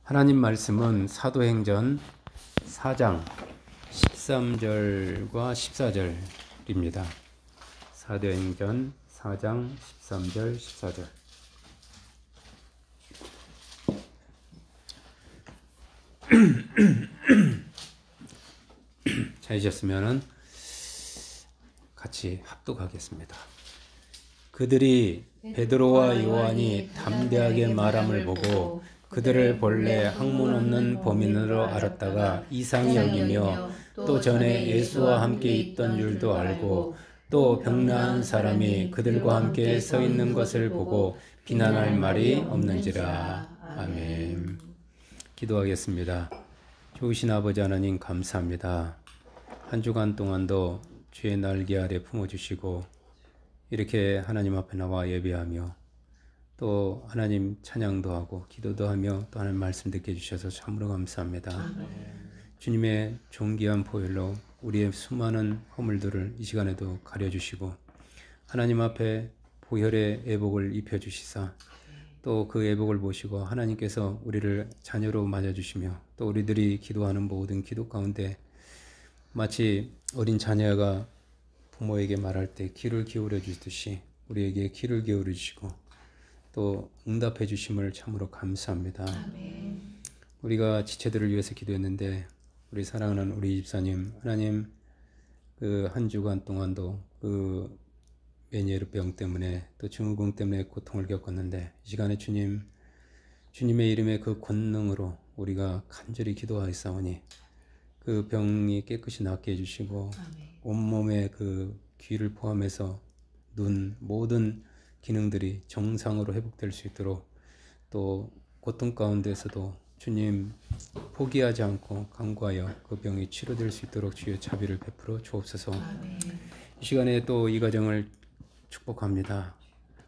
하나님 말씀은 사도행전 4장 13절과 14절입니다. 사도행전 4장 13절 14절. 찾으셨으면 같이 합독하겠습니다. 그들이 베드로와 요한이 담대하게 말함을 보고 그들을 본래 학문 없는 범인으로 알았다가 이상히 여기며 또 전에 예수와 함께 있던 줄도 알고 또 병나은 사람이 그들과 함께 서 있는 것을 보고 비난할 말이 없는지라. 아멘. 기도하겠습니다. 좋으신 아버지 하나님 감사합니다. 한 주간 동안도 주의 날개 아래 품어주시고 이렇게 하나님 앞에 나와 예배하며 또 하나님 찬양도 하고 기도도 하며 또 하나님 말씀 듣게 해주셔서 참으로 감사합니다. 아멘. 주님의 존귀한 보혈로 우리의 수많은 허물들을 이 시간에도 가려주시고 하나님 앞에 보혈의 애복을 입혀주시사 또 그 애복을 보시고 하나님께서 우리를 자녀로 맞아주시며 또 우리들이 기도하는 모든 기도 가운데 마치 어린 자녀가 부모에게 말할 때 귀를 기울여 주듯이 우리에게 귀를 기울여 주시고 또 응답해 주심을 참으로 감사합니다. 아멘. 우리가 지체들을 위해서 기도했는데 우리 사랑하는 우리 집사님 하나님 그 한 주간 동안도 그 메니에르병 때문에 또 증후군 때문에 고통을 겪었는데 이 시간에 주님의 이름의 그 권능으로 우리가 간절히 기도하였사오니 그 병이 깨끗이 낫게 해주시고 온몸의 그 귀를 포함해서 눈 모든 기능들이 정상으로 회복될 수 있도록 또 고통 가운데서도 주님 포기하지 않고 간구하여 그 병이 치료될 수 있도록 주의 자비를 베풀어 주옵소서. 이 시간에 또 이 가정을 축복합니다.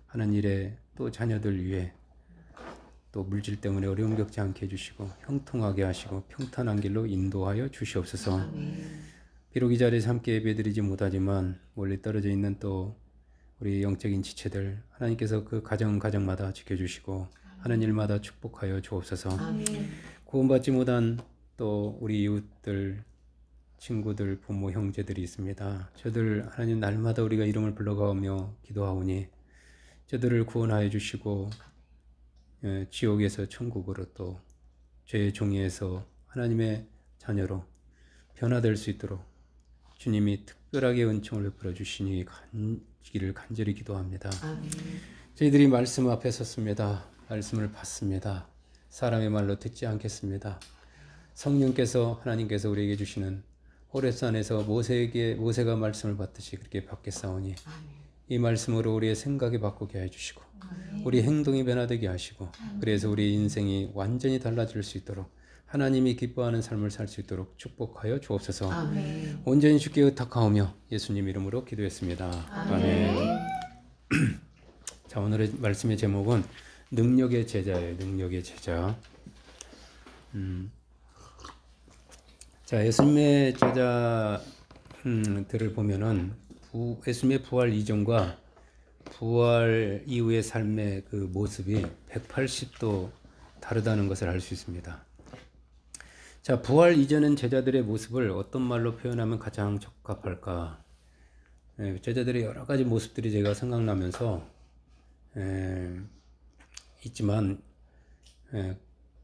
하는 일에 또 자녀들 위해 또 물질 때문에 어려움 겪지 않게 해주시고 형통하게 하시고 평탄한 길로 인도하여 주시옵소서. 비록 이 자리에서 함께 예배드리지 못하지만 멀리 떨어져 있는 또 우리 영적인 지체들 하나님께서 그 가정마다 지켜주시고 하는 일마다 축복하여 주옵소서. 구원받지 못한 또 우리 이웃들 친구들 부모 형제들이 있습니다. 저들 하나님 날마다 우리가 이름을 불러가며 기도하오니 저들을 구원하여 주시고 지옥에서 천국으로 또 죄의 종에서 하나님의 자녀로 변화될 수 있도록 주님이 특별하게 은총을 베풀어 주시니 기를 간절히 기도합니다. 아멘. 저희들이 말씀 앞에 섰습니다. 말씀을 받습니다. 사람의 말로 듣지 않겠습니다. 성령께서 하나님께서 우리에게 주시는 호렙산에서 모세가 말씀을 받듯이 그렇게 받겠사오니 이 말씀으로 우리의 생각이 바꾸게 해주시고 우리 행동이 변화되게 하시고 그래서 우리 인생이 완전히 달라질 수 있도록 하나님이 기뻐하는 삶을 살 수 있도록 축복하여 주옵소서. 아멘. 온전히 주께 의탁하오며 예수님 이름으로 기도했습니다. 아멘. 자, 오늘의 말씀의 제목은 능력의 제자예요. 능력의 제자. 자, 예수님의 제자들을 보면은 예수님의 부활 이전과 부활 이후의 삶의 그 모습이 180도 다르다는 것을 알 수 있습니다. 자, 부활 이전은 제자들의 모습을 어떤 말로 표현하면 가장 적합할까? 제자들의 여러 가지 모습들이 제가 생각나면서 있지만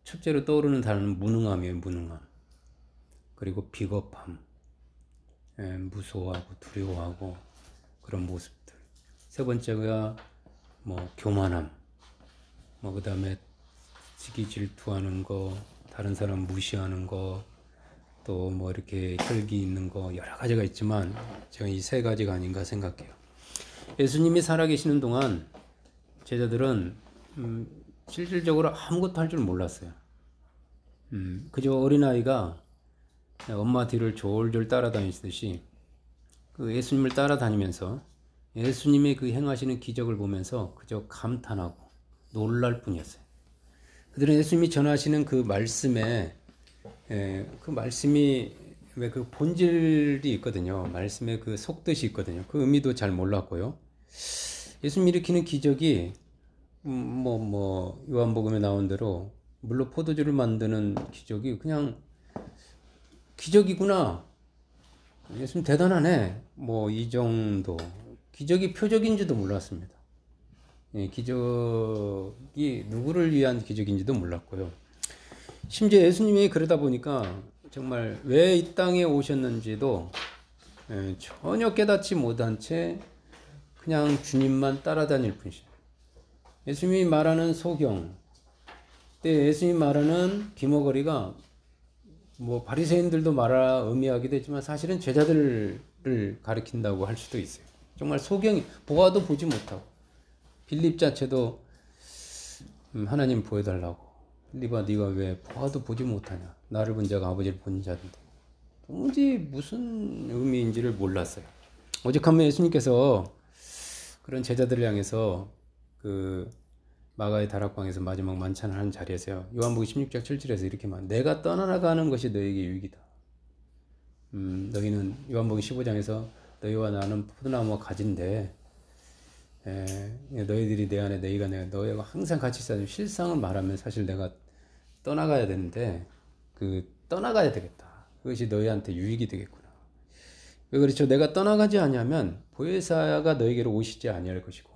첫째로 떠오르는 단어는 무능함이에요. 무능함. 그리고 비겁함, 무서워하고 두려워하고 그런 모습들. 세 번째가 교만함, 그 다음에 시기 질투하는 거, 다른 사람 무시하는 거, 또 이렇게 혈기 있는 거 여러 가지가 있지만 저는 이 세 가지가 아닌가 생각해요. 예수님이 살아계시는 동안 제자들은 실질적으로 아무것도 할 줄 몰랐어요. 그저 어린아이가 엄마 뒤를 졸졸 따라다니듯이 그 예수님을 따라다니면서 예수님의 그 행하시는 기적을 보면서 그저 감탄하고 놀랄 뿐이었어요. 그들은 예수님이 전하시는 그 말씀에 그 말씀이 왜 그 본질이 있거든요. 말씀의 그 속뜻이 있거든요. 그 의미도 잘 몰랐고요. 예수님이 일으키는 기적이 요한복음에 나온 대로 물로 포도주를 만드는 기적이 그냥 기적이구나. 예수님 대단하네. 뭐 이 정도. 기적이 표적인지도 몰랐습니다. 예, 기적이 누구를 위한 기적인지도 몰랐고요. 심지어 예수님이 그러다 보니까 정말 왜 이 땅에 오셨는지도 전혀 깨닫지 못한 채 그냥 주님만 따라다닐 뿐이죠. 예수님이 말하는 소경, 예수님이 말하는 귀머거리가 뭐 바리새인들도 의미하기도 했지만 사실은 제자들을 가리킨다고 할 수도 있어요. 정말 소경이 보아도 보지 못하고 빌립 자체도 하나님 보여달라고. 빌립아 네가 왜 보아도 보지 못하냐. 나를 본 자가 아버지를 본 자인데. 도무지 무슨 의미인지를 몰랐어요. 오죽하면 예수님께서 그런 제자들을 향해서 그 마가의 다락방에서 마지막 만찬을 하는 자리에서요. 요한복음 16장 7절에서 이렇게 말 내가 떠나가는 것이 너에게 유익이다. 너희는 요한복음 15장에서 너희와 나는 포도나무와 가지인데 너희들이 내 안에 너희가 너희가 항상 같이 있어야 실상을 말하면 사실 내가 떠나가야 되는데 떠나가야 되겠다. 그것이 너희한테 유익이 되겠구나. 왜 그렇죠? 내가 떠나가지 않으면 보혜사가 너희에게로 오시지 아니할 것이고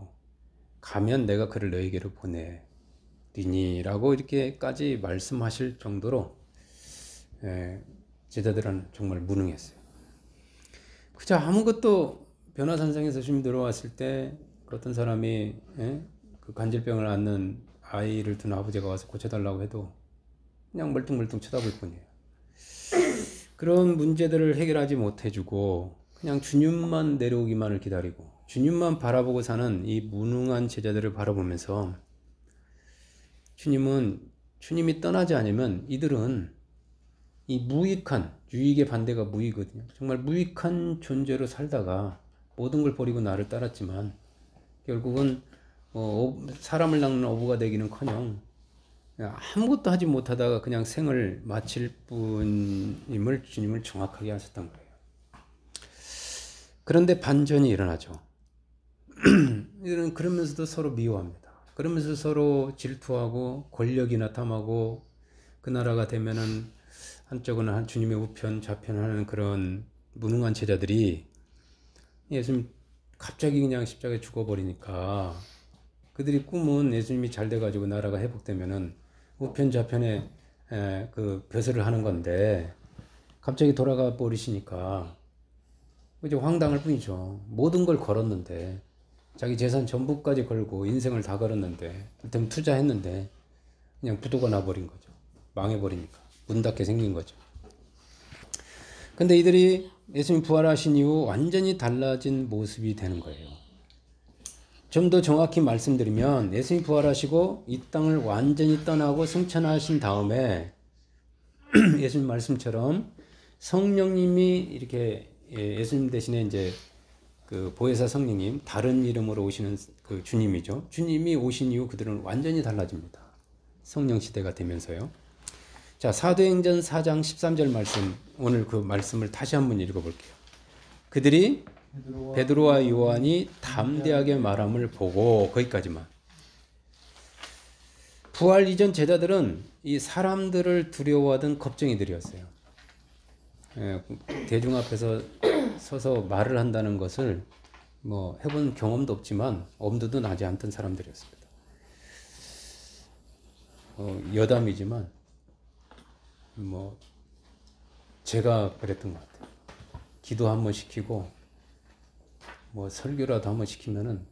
가면 내가 그를 너희에게로 보내리니라고 이렇게까지 말씀하실 정도로 제자들은 정말 무능했어요. 그저 아무것도 변화산상에서 주님 들어왔을 때 어떤 사람이 그 관절병을 앓는 아이를 둔 아버지가 와서 고쳐달라고 해도 그냥 멀뚱멀뚱 쳐다볼 뿐이에요. 그런 문제들을 해결하지 못해주고 그냥 주님만 내려오기만을 기다리고 주님만 바라보고 사는 이 무능한 제자들을 바라보면서 주님이 떠나지 않으면 이들은 이 무익한, 유익의 반대가 무익이거든요. 정말 무익한 존재로 살다가 모든 걸 버리고 나를 따랐지만 결국은 사람을 낚는 어부가 되기는커녕 아무것도 하지 못하다가 그냥 생을 마칠 뿐임을 주님을 정확하게 하셨던 거예요. 그런데 반전이 일어나죠. 이들은 그러면서도 서로 미워합니다. 그러면서 서로 질투하고 권력이나 탐하고 그 나라가 되면은 한쪽은 주님의 우편 좌편하는 그런 무능한 제자들이 예수님 갑자기 그냥 십자가에 죽어버리니까 그들이 꿈은 예수님이 잘 돼가지고 나라가 회복되면은 우편 좌편에 그 벼슬을 하는 건데 갑자기 돌아가 버리시니까 이제 황당할 뿐이죠. 모든 걸 걸었는데 자기 재산 전부까지 걸고 인생을 다 걸었는데 그때는 투자했는데 그냥 부도가 나버린 거죠. 망해버리니까 문 닫게 생긴 거죠. 근데 이들이 예수님 부활하신 이후 완전히 달라진 모습이 되는 거예요. 좀 더 정확히 말씀드리면 예수님 부활하시고 이 땅을 완전히 떠나고 승천하신 다음에 예수님 말씀처럼 성령님이 이렇게 예수님 대신에 이제 그 보혜사 성령님 다른 이름으로 오시는 그 주님이죠. 주님이 오신 이후 그들은 완전히 달라집니다. 성령 시대가 되면서요. 자, 사도행전 4장 13절 말씀, 오늘 그 말씀을 다시 한번 읽어볼게요. 그들이 베드로와 요한이 담대하게 말함을 보고, 거기까지만. 부활 이전 제자들은 이 사람들을 두려워하던 겁쟁이들이었어요. 대중 앞에서 서서 말을 한다는 것을 뭐 해본 경험도 없지만 엄두도 나지 않던 사람들이었습니다. 여담이지만 뭐 제가 그랬던 것 같아요. 기도 한번 시키고 뭐 설교라도 한번 시키면은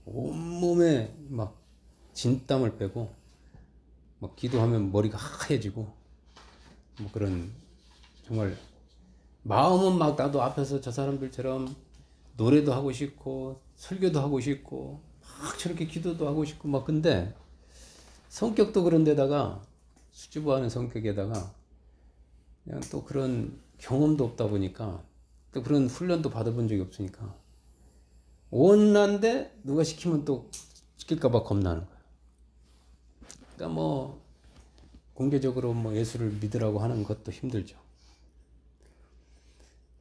온몸에 막 진땀을 빼고 막 기도하면 머리가 하얘지고 뭐 그런 정말 마음은 막 나도 앞에서 저 사람들처럼 노래도 하고 싶고 설교도 하고 싶고 막 저렇게 기도도 하고 싶고 막 근데 성격도 그런데다가 수줍어하는 성격에다가 그냥 또 그런 경험도 없다 보니까 또 그런 훈련도 받아본 적이 없으니까 원한데 누가 시키면 또 시킬까봐 겁나는 거야. 그러니까 뭐 공개적으로 뭐 예수를 믿으라고 하는 것도 힘들죠.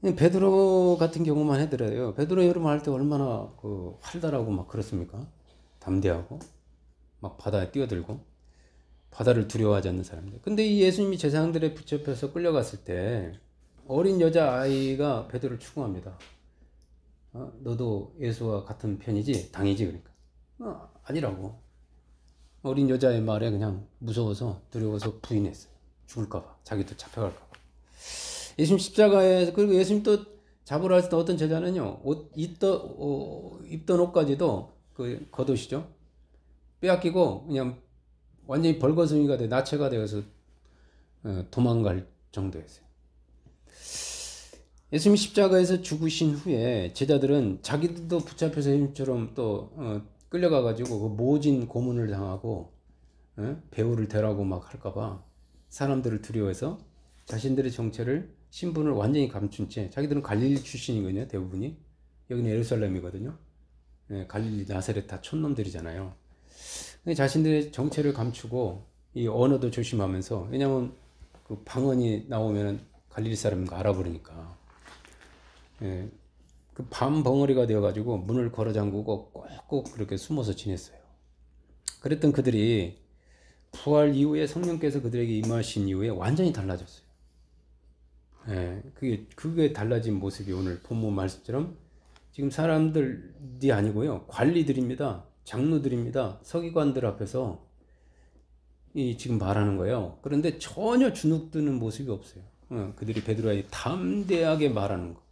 베드로 같은 경우만 해더라도요. 베드로 여름 할 때 얼마나 활달하고 막 그렇습니까? 담대하고 막 바다에 뛰어들고 바다를 두려워하지 않는 사람들. 근데 이 예수님이 제사장들에 붙잡혀서 끌려갔을 때 어린 여자아이가 베드로를 추궁합니다. 너도 예수와 같은 편이지? 당이지? 그러니까. 아니라고. 어린 여자의 말에 그냥 무서워서 두려워서 부인했어요. 죽을까봐. 자기도 잡혀갈까봐. 예수님 십자가에, 그리고 예수님 또 잡으러 왔을 때 어떤 제자는요, 입던 옷까지도 그 겉옷이죠. 빼앗기고 그냥 완전히 벌거숭이가 돼, 나체가 되어서 도망갈 정도였어요. 예수님이 십자가에서 죽으신 후에 제자들은 자기들도 붙잡혀서 예수님처럼 또 끌려가가지고 그 모진 고문을 당하고 배우를 대라고 막 할까봐 사람들을 두려워해서 자신들의 정체를, 신분을 완전히 감춘 채, 자기들은 갈릴리 출신이거든요. 대부분이. 여기는 예루살렘이거든요. 갈릴리, 나사렛 다 촌놈들이잖아요. 자신들의 정체를 감추고 이 언어도 조심하면서, 왜냐면 그 방언이 나오면 갈릴리 사람인 거 알아버리니까. 그 밤 벙어리가 되어가지고 문을 걸어 잠그고 꼭꼭 그렇게 숨어서 지냈어요. 그랬던 그들이 부활 이후에 성령께서 그들에게 임하신 이후에 완전히 달라졌어요. 그게 달라진 모습이 오늘 본문 말씀처럼 지금 사람들이 아니고요, 관리들입니다. 장로들입니다. 서기관들 앞에서 지금 말하는 거예요. 그런데 전혀 주눅드는 모습이 없어요. 그들이 베드로에게 담대하게 말하는 거.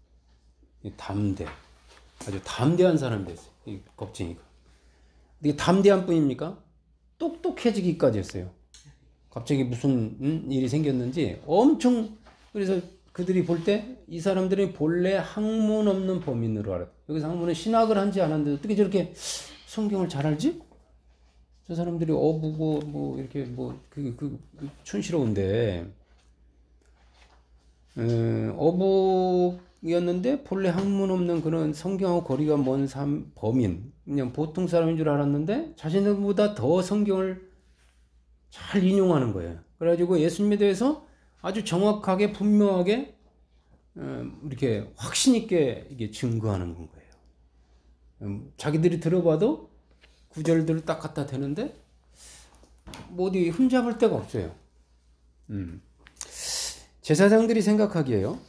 아주 담대한 사람이 됐어요. 이 겁쟁이가. 이게 담대한 뿐입니까? 똑똑해지기까지 했어요. 갑자기 무슨 일이 생겼는지 엄청, 그래서 그들이 볼 때 이 사람들이 본래 학문 없는 범인으로 알았다. 여기서 학문은 신학을 한지 안 하는데 어떻게 저렇게 성경을 잘 알지? 저 사람들이 어부고 뭐 이렇게 뭐 촌스러운데 어부였는데 본래 학문 없는 그런 성경하고 거리가 먼 범인, 그냥 보통 사람인 줄 알았는데 자신들보다 더 성경을 잘 인용하는 거예요. 그래가지고 예수님에 대해서 아주 정확하게 분명하게 이렇게 확신 있게 이게 증거하는 거예요. 자기들이 들어봐도 구절들을 딱 갖다 대는데 뭐 어디 흠잡을 데가 없어요. 제사장들이 생각하기에요,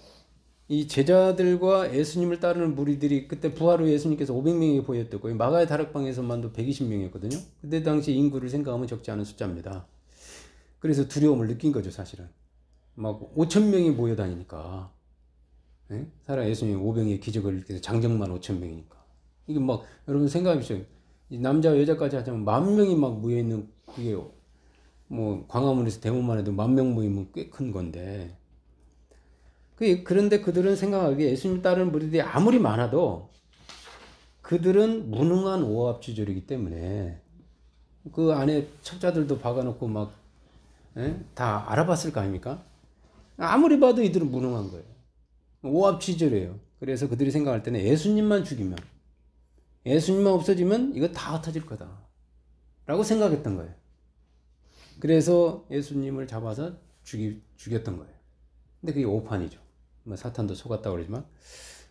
이 제자들과 예수님을 따르는 무리들이 그때 부활 후 예수님께서 500명이 보였다고, 마가의 다락방에서만도 120명이었거든요. 그때 당시 인구를 생각하면 적지 않은 숫자입니다. 그래서 두려움을 느낀 거죠, 사실은. 막 5,000명이 모여다니니까. 사람 예수님 500의 기적을 일으켜서 장정만 5,000명이니까. 이게 막, 여러분 생각해보세요. 남자와 여자까지 하자면 10,000명이 막 모여있는, 그게 뭐 광화문에서 대문만 해도 10,000명 모이면 꽤 큰 건데. 그런데 그들은 생각하기에 예수님 따르는 무리들이 아무리 많아도 그들은 무능한 오합지졸이기 때문에 그 안에 첩자들도 박아놓고 막 다 알아봤을 거 아닙니까? 아무리 봐도 이들은 무능한 거예요. 오합지졸이에요. 그래서 그들이 생각할 때는 예수님만 죽이면, 예수님만 없어지면 이거 다 흩어질 거다 라고 생각했던 거예요. 그래서 예수님을 잡아서 죽였던 거예요. 근데 그게 오판이죠. 뭐 사탄도 속았다고 그러지만.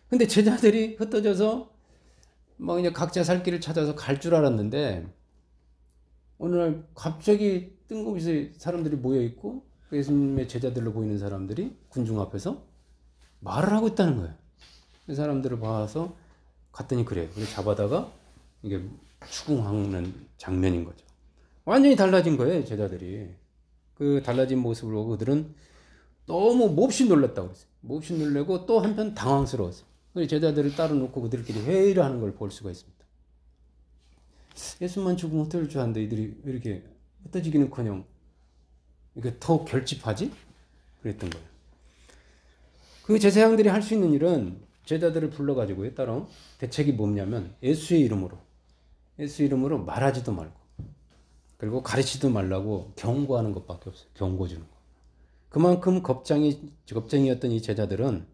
근데 제자들이 흩어져서 뭐 이제 각자 살 길을 찾아서 갈 줄 알았는데 어느 날 갑자기 뜬금없이 사람들이 모여있고 예수님의 제자들로 보이는 사람들이 군중 앞에서 말을 하고 있다는 거예요. 그 사람들을 봐서 갔더니 그래요. 그래서 잡아다가 이게 추궁하는 장면인 거죠. 완전히 달라진 거예요, 제자들이. 그 달라진 모습을 보고 그들은 너무 몹시 놀랐다고 그랬어요. 몹시 놀라고 또 한편 당황스러웠어요. 그래서 제자들을 따로 놓고 그들끼리 회의를 하는 걸 볼 수가 있습니다. 예수만 죽으면 어떨 줄 아는데 이들이 왜 이렇게 흩어지기는커녕 이게 더 결집하지? 그랬던 거예요. 그 제사장들이 할 수 있는 일은 제자들을 불러가지고요, 따로 대책이 뭐냐면 예수의 이름으로 말하지도 말고, 그리고 가르치지도 말라고 경고하는 것밖에 없어요. 경고 주는 거. 그만큼 겁쟁이였던 이 제자들은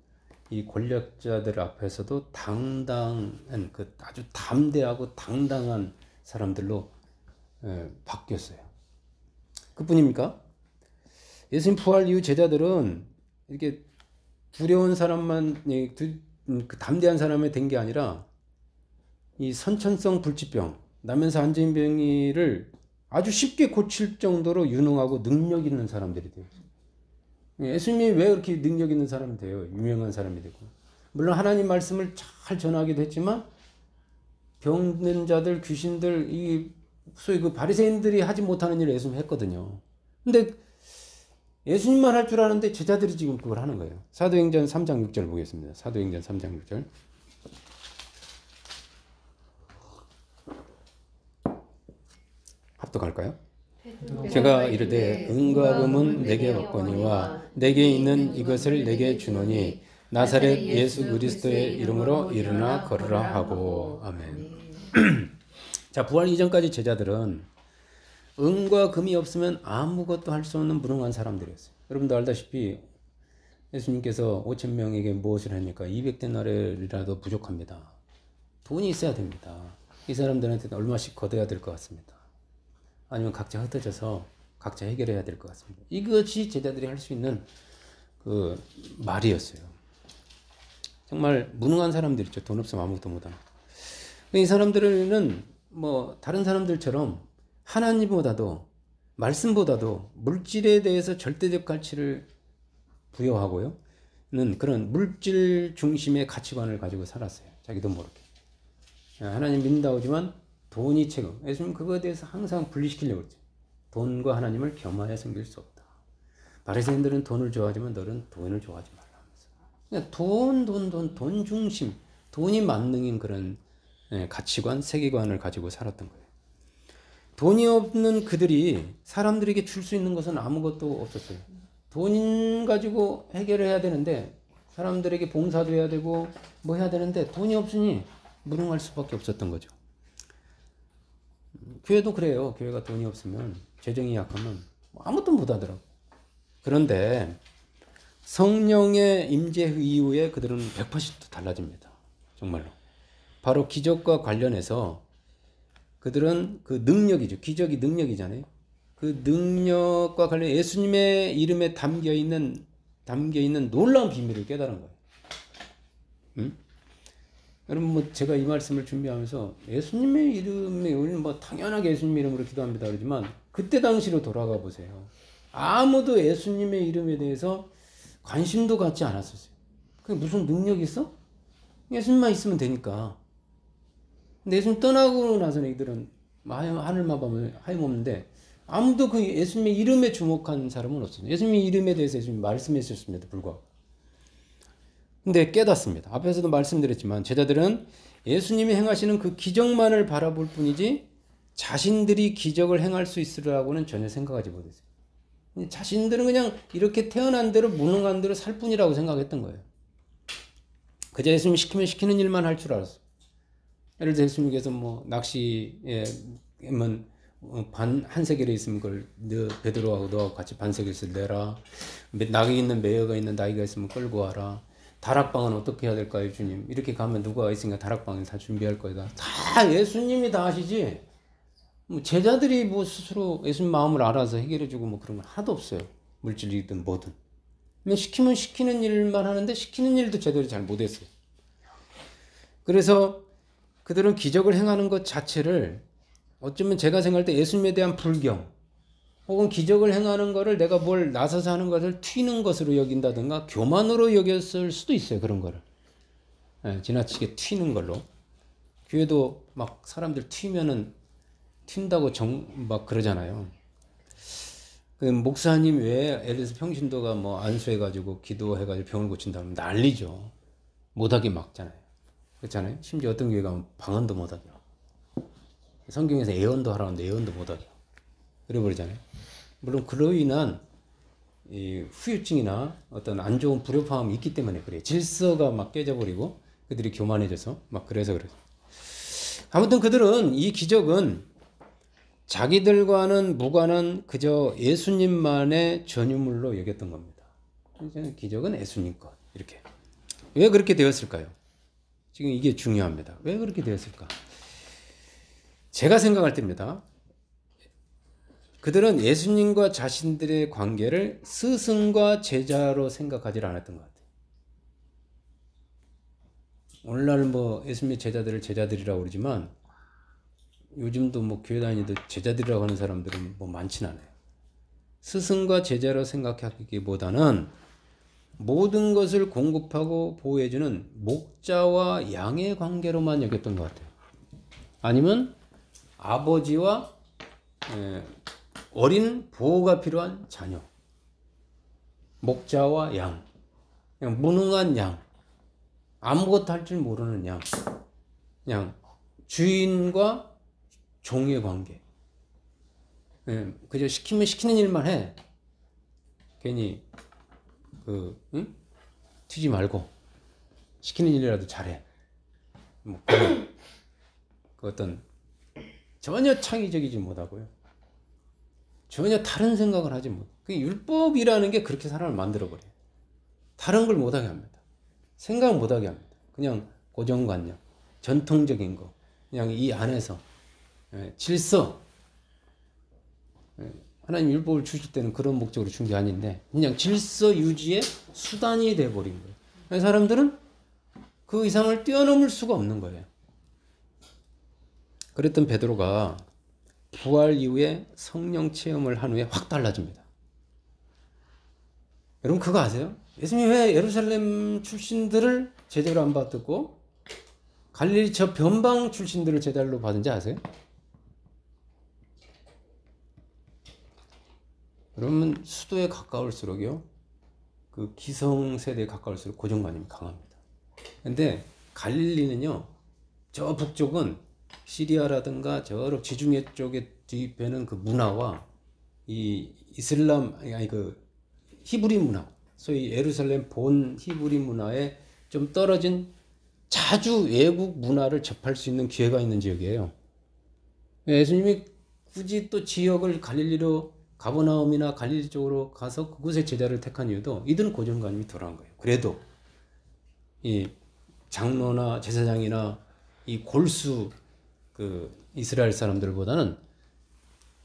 이 권력자들 앞에서도 당당한, 아주 담대하고 당당한 사람들로 바뀌었어요. 그뿐입니까? 예수님 부활 이후 제자들은 이렇게 두려운 사람만, 그 담대한 사람이 된 게 아니라 이 선천성 불치병, 나면서 앉은 병이를 아주 쉽게 고칠 정도로 유능하고 능력 있는 사람들이 돼요. 예수님이 왜 그렇게 능력 있는 사람이 돼요? 유명한 사람이 되고. 물론 하나님 말씀을 잘 전하기도 했지만 병든 자들, 귀신들, 소위 그 바리새인들이 하지 못하는 일을 예수님이 했거든요. 근데 예수님만 할 줄 아는데 제자들이 지금 그걸 하는 거예요. 사도행전 3장 6절 보겠습니다. 사도행전 3장 6절. 합독할까요? 제가 이르되 은과 금은 내게 없거니와 내게 있는 이것을 내게 주노니 나사렛 예수 그리스도의 이름으로 일어나 걸으라 하고. 아멘. 자, 부활 이전까지 제자들은 은과 금이 없으면 아무것도 할 수 없는 무능한 사람들이었어요. 여러분도 알다시피 예수님께서 5,000명에게 무엇을 합니까? 200데나리라도 부족합니다. 돈이 있어야 됩니다. 이 사람들한테는 얼마씩 걷어야 될 것 같습니다. 아니면 각자 흩어져서 각자 해결해야 될 것 같습니다. 이것이 제자들이 할 수 있는 그 말이었어요. 정말 무능한 사람들 있죠. 돈 없으면 아무것도 못하는. 이 사람들은 뭐 다른 사람들처럼 하나님보다도 말씀보다도 물질에 대해서 절대적 가치를 부여하고요. 그런 물질 중심의 가치관을 가지고 살았어요. 자기도 모르게. 하나님 믿는다고지만 돈이 최고. 예수님 그거에 대해서 항상 분리시키려고 했죠. 돈과 하나님을 겸하여 섬길 수 없다. 바리새인들은 돈을 좋아하지만 너는 돈을 좋아하지 말라. 그러니까 돈 중심, 돈이 만능인 그런 가치관, 세계관을 가지고 살았던 거예요. 돈이 없는 그들이 사람들에게 줄 수 있는 것은 아무것도 없었어요. 돈 가지고 해결해야 되는데 사람들에게 봉사도 해야 되고 뭐 해야 되는데 돈이 없으니 무능할 수밖에 없었던 거죠. 교회도 그래요. 교회가 돈이 없으면 재정이 약하면 아무것도 못하더라고. 그런데 성령의 임재 이후에 그들은 180도 달라집니다. 정말로. 바로 기적과 관련해서 그들은 그 능력이죠. 기적이 능력이잖아요. 그 능력과 관련 예수님의 이름에 담겨 있는 놀라운 비밀을 깨달은 거예요. 응? 여러분 뭐 제가 이 말씀을 준비하면서 예수님의 이름에 우리는 뭐 당연하게 예수님 이름으로 기도합니다 그러지만 그때 당시로 돌아가 보세요. 아무도 예수님의 이름에 대해서 관심도 갖지 않았었어요. 그게 무슨 능력이 있어? 예수님만 있으면 되니까. 근데 예수님 떠나고 나서는 이들은 하늘마법을 하염없는데 아무도 그 예수님의 이름에 주목한 사람은 없어요. 예수님의 이름에 대해서 예수님이 말씀했었음에도 불구하고. 근데 깨닫습니다. 앞에서도 말씀드렸지만 제자들은 예수님이 행하시는 그 기적만을 바라볼 뿐이지 자신들이 기적을 행할 수 있으리라고는 전혀 생각하지 못했어요. 자신들은 그냥 이렇게 태어난 대로 무능한 대로 살 뿐이라고 생각했던 거예요. 그저 예수님이 시키면 시키는 일만 할 줄 알았어요. 예를 들어 예수님께서 뭐 낚시에 한 세겔에 있으면 그걸 베드로하고 너하고 같이 반 세겔씩 내라. 낙이 있는 매여가 있는 나귀가 있으면 끌고 와라. 다락방은 어떻게 해야 될까요, 주님? 이렇게 가면 누가 있으니까 다락방을 다 준비할 거다. 다 예수님이 다 하시지. 뭐 제자들이 뭐 스스로 예수님 마음을 알아서 해결해주고 뭐 그런 건 하나도 없어요. 물질이든 뭐든. 그냥 시키면 시키는 일만 하는데 시키는 일도 제대로 잘 못했어요. 그래서 그들은 기적을 행하는 것 자체를 어쩌면 제가 생각할 때 예수님에 대한 불경 혹은 기적을 행하는 것을 내가 뭘 나서서 하는 것을 튀는 것으로 여긴다든가 교만으로 여겼을 수도 있어요. 그런 거를. 지나치게 튀는 걸로. 교회도 막 사람들 튀면은 튄다고 막 그러잖아요. 그 목사님 외에 예를 들어서 평신도가 뭐 안수해가지고 기도해가지고 병을 고친다면 난리죠. 못하게 막잖아요. 그렇잖아요. 심지어 어떤 교회 가면 방언도 못하게 하고 성경에서 예언도 하라는데 예언도 못하게 하고 그래버리잖아요. 물론 그로 인한 이 후유증이나 어떤 안 좋은 불협화음이 있기 때문에 그래요. 질서가 막 깨져버리고 그들이 교만해져서 막 그래서 그래요. 아무튼 그들은 이 기적은 자기들과는 무관한 그저 예수님만의 전유물로 여겼던 겁니다. 기적은 예수님 것. 이렇게. 왜 그렇게 되었을까요? 지금 이게 중요합니다. 왜 그렇게 되었을까? 제가 생각할 때입니다. 그들은 예수님과 자신들의 관계를 스승과 제자로 생각하지 않았던 것 같아요. 오늘날 뭐 예수님의 제자들을 제자들이라고 그러지만 요즘도 뭐 교회 다니도 제자들이라고 하는 사람들은 뭐 많진 않아요. 스승과 제자로 생각하기보다는 모든 것을 공급하고 보호해주는 목자와 양의 관계로만 여겼던 것 같아요. 아니면 아버지와 어린 보호가 필요한 자녀, 목자와 양, 그냥 무능한 양, 아무것도 할 줄 모르는 양, 그냥 주인과 종의 관계. 그저 시키면 시키는 일만 해. 괜히 튀지 말고 시키는 일이라도 잘해. 뭐 그 어떤 전혀 창의적이지 못하고요. 전혀 다른 생각을 하지 못. 그 율법이라는 게 그렇게 사람을 만들어 버려요. 다른 걸 못하게 합니다. 생각 못하게 합니다. 그냥 고정관념, 전통적인 거, 그냥 이 안에서 질서. 하나님 율법을 주실 때는 그런 목적으로 준 게 아닌데 그냥 질서 유지의 수단이 돼버린 거예요. 사람들은 그 이상을 뛰어넘을 수가 없는 거예요. 그랬던 베드로가 부활 이후에 성령 체험을 한 후에 확 달라집니다. 여러분 그거 아세요? 예수님이 왜 예루살렘 출신들을 제자로 안 받았고 갈릴리 저 변방 출신들을 제자로 받은지 아세요? 그러면 수도에 가까울수록요, 그 기성 세대에 가까울수록 고정관념이 강합니다. 근데 갈릴리는요, 저 북쪽은 시리아라든가 저 지중해 쪽에 뒤배는 그 문화와 이 이슬람, 아니 그 히브리 문화, 소위 예루살렘 본 히브리 문화에 좀 떨어진 자주 외국 문화를 접할 수 있는 기회가 있는 지역이에요. 예수님이 굳이 또 지역을 갈릴리로 가버나움이나 갈릴리 쪽으로 가서 그곳에 제자를 택한 이유도 이들은 고정관념이 덜한 거예요. 그래도 이 장로나 제사장이나 이 골수 그 이스라엘 사람들보다는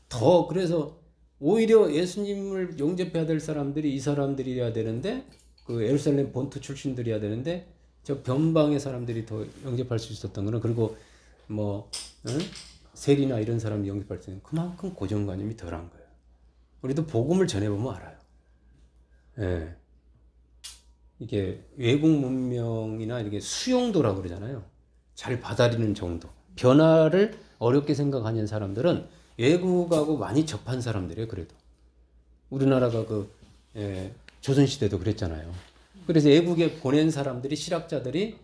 더 그래서 오히려 예수님을 영접해야 될 사람들이 이 사람들이어야 되는데 그 예루살렘 본토 출신들이어야 되는데 저 변방의 사람들이 더 영접할 수 있었던 거는 그리고 뭐 세리나 이런 사람이 영접할 수 있는 그만큼 고정관념이 덜한 거예요. 우리도 복음을 전해보면 알아요. 예. 이게 외국 문명이나 이렇게 수용도라고 그러잖아요. 잘 받아들이는 정도. 변화를 어렵게 생각하는 사람들은 외국하고 많이 접한 사람들이에요. 그래도 우리나라가 조선시대도 그랬잖아요. 그래서 외국에 보낸 사람들이 실학자들이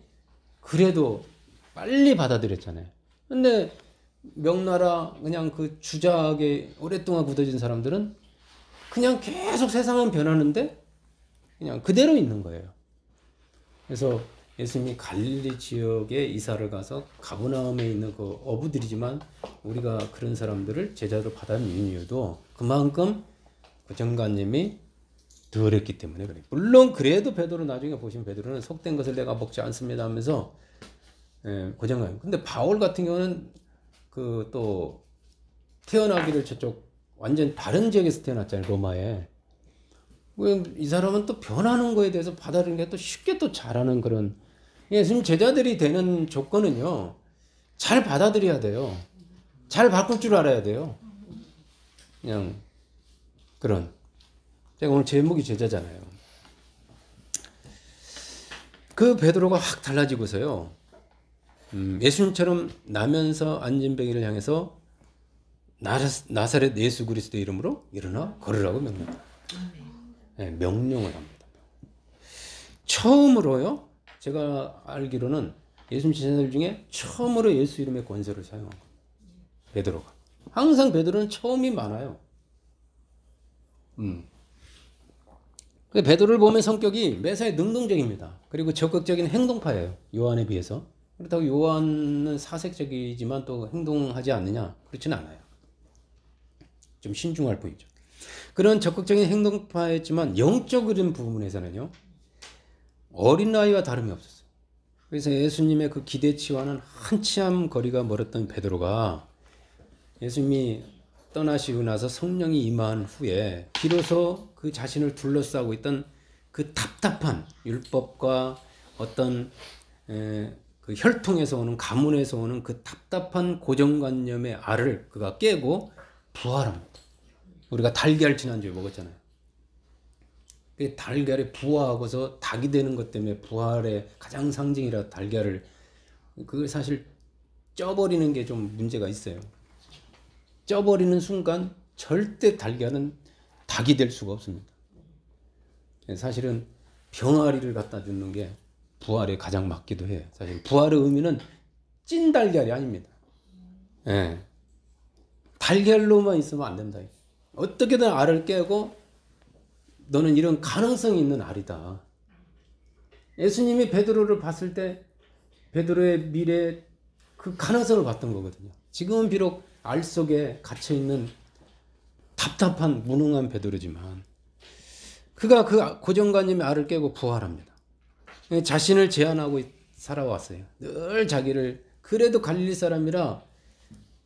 그래도 빨리 받아들였잖아요. 근데 명나라 그냥 그 주작에 오랫동안 굳어진 사람들은 그냥 계속 세상은 변하는데 그냥 그대로 있는 거예요. 그래서 예수님이 갈릴리 지역에 이사를 가서 가버나움에 있는 그 어부들이지만 우리가 그런 사람들을 제자로 받아는 이유도 그만큼 고정관념이 덜했기 때문에 그래요. 물론 그래도 베드로 나중에 보시면 베드로는 속된 것을 내가 먹지 않습니다 하면서 고정관념. 근데 바울 같은 경우는 그 또 태어나기를 저쪽 완전 다른 지역에서 태어났잖아요. 로마에. 이 사람은 또 변하는 거에 대해서 받아들이는 게 또 쉽게 또 잘하는 그런 예수님 제자들이 되는 조건은요. 잘 받아들여야 돼요. 잘 바꿀 줄 알아야 돼요. 그냥 그런. 제가 오늘 제목이 제자잖아요. 그 베드로가 확 달라지고서요. 예수님처럼 나면서 안진뱅이를 향해서 나사렛 예수 그리스도의 이름으로 일어나 걸으라고 명령합니다. 네, 명령을 합니다. 처음으로요. 제가 알기로는 예수님 제자들 중에 처음으로 예수 이름의 권세를 사용한 거예요. 베드로가. 항상 베드로는 처음이 많아요. 베드로를 보면 성격이 매사에 능동적입니다. 그리고 적극적인 행동파예요. 요한에 비해서. 그렇다고 요한은 사색적이지만 또 행동하지 않느냐? 그렇지는 않아요. 좀 신중할 뿐이죠. 그런 적극적인 행동파였지만 영적인 부분에서는요. 어린아이와 다름이 없었어요. 그래서 예수님의 그 기대치와는 한참 거리가 멀었던 베드로가 예수님이 떠나시고 나서 성령이 임한 후에 비로소 그 자신을 둘러싸고 있던 그 답답한 율법과 어떤 그 혈통에서 오는 가문에서 오는 그 답답한 고정관념의 알을 그가 깨고 부활합니다. 우리가 달걀 지난주에 먹었잖아요. 그 달걀이 부화하고서 닭이 되는 것 때문에 부활의 가장 상징이라 달걀을 그걸 사실 쪄버리는 게 좀 문제가 있어요. 쪄버리는 순간 절대 달걀은 닭이 될 수가 없습니다. 사실은 병아리를 갖다 주는 게 부활에 가장 맞기도 해요. 사실 부활의 의미는 찐 달걀이 아닙니다. 예. 달걀로만 있으면 안 된다. 어떻게든 알을 깨고 너는 이런 가능성이 있는 알이다. 예수님이 베드로를 봤을 때 베드로의 미래 그 가능성을 봤던 거거든요. 지금은 비록 알 속에 갇혀있는 답답한 무능한 베드로지만 그가 그 고정관념의 알을 깨고 부활합니다. 자신을 제한하고 살아왔어요. 늘 자기를 그래도 갈릴리 사람이라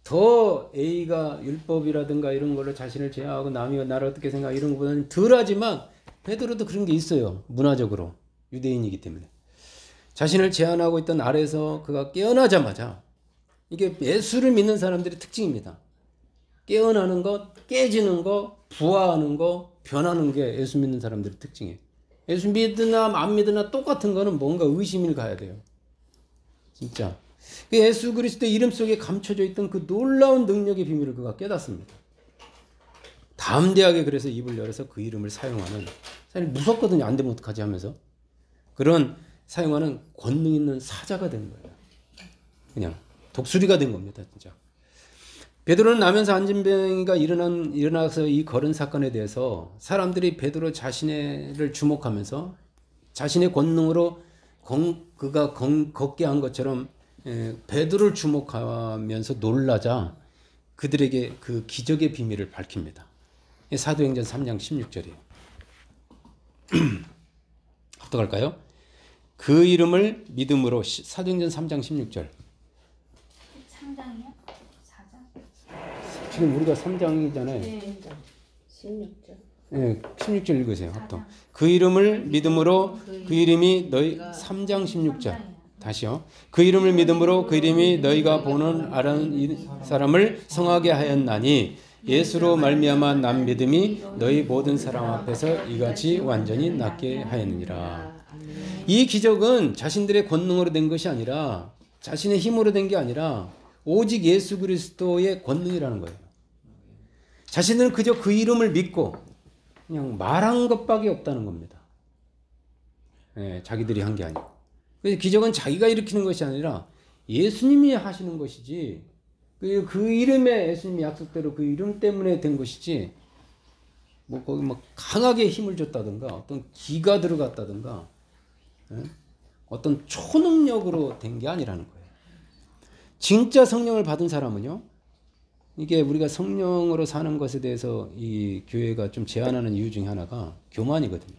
더 A가 율법이라든가 이런 걸로 자신을 제한하고 남이 나를 어떻게 생각 이런 것보다는 덜하지만 베드로도 그런 게 있어요. 문화적으로 유대인이기 때문에 자신을 제한하고 있던 알에서 그가 깨어나자마자 이게 예수를 믿는 사람들의 특징입니다. 깨어나는 것, 깨지는 것, 부화하는 것, 변하는 게 예수 믿는 사람들의 특징이에요. 예수 믿으나 안 믿으나 똑같은 거는 뭔가 의심을 가야 돼요. 진짜. 예수 그리스도의 이름 속에 감춰져 있던 그 놀라운 능력의 비밀을 그가 깨닫습니다. 담대하게 그래서 입을 열어서 그 이름을 사용하는, 사실 무섭거든요. 안 되면 어떡하지 하면서. 그런 사용하는 권능 있는 사자가 된 거예요. 그냥 독수리가 된 겁니다. 진짜. 베드로는 나면서 안진병이가 일어나서 이 걸은 사건에 대해서 사람들이 베드로 자신을 주목하면서 자신의 권능으로 그가 걷게 한 것처럼 베드로를 주목하면서 놀라자 그들에게 그 기적의 비밀을 밝힙니다. 사도행전 3장 16절이에요. 어떡할까요? 그 이름을 믿음으로 사도행전 3장 16절. 3장이요? 4장? 지금 우리가 3장이잖아요. 네. 16절. 네, 16절 읽으세요. 합동. 그 이름을 믿음으로 그 이름이 너희 3장 16절. 다시요. 그 이름을 믿음으로 그 이름이 너희가 보는 아는 사람을 성하게 하였나니 예수로 말미암아 난 믿음이 너희 모든 사람 앞에서 이같이 완전히 낫게 하였느니라. 이 기적은 자신들의 권능으로 된 것이 아니라 자신의 힘으로 된 게 아니라 오직 예수 그리스도의 권능이라는 거예요. 자신들은 그저 그 이름을 믿고 그냥 말한 것밖에 없다는 겁니다. 네, 자기들이 한 게 아니고. 그래서 기적은 자기가 일으키는 것이 아니라 예수님이 하시는 것이지 그 이름에 예수님이 약속대로 그 이름 때문에 된 것이지 뭐 거기 막 강하게 힘을 줬다든가 어떤 기가 들어갔다든가 어떤 초능력으로 된 게 아니라는 거예요. 진짜 성령을 받은 사람은요, 이게 우리가 성령으로 사는 것에 대해서 이 교회가 좀 제안하는 이유 중에 하나가 교만이거든요.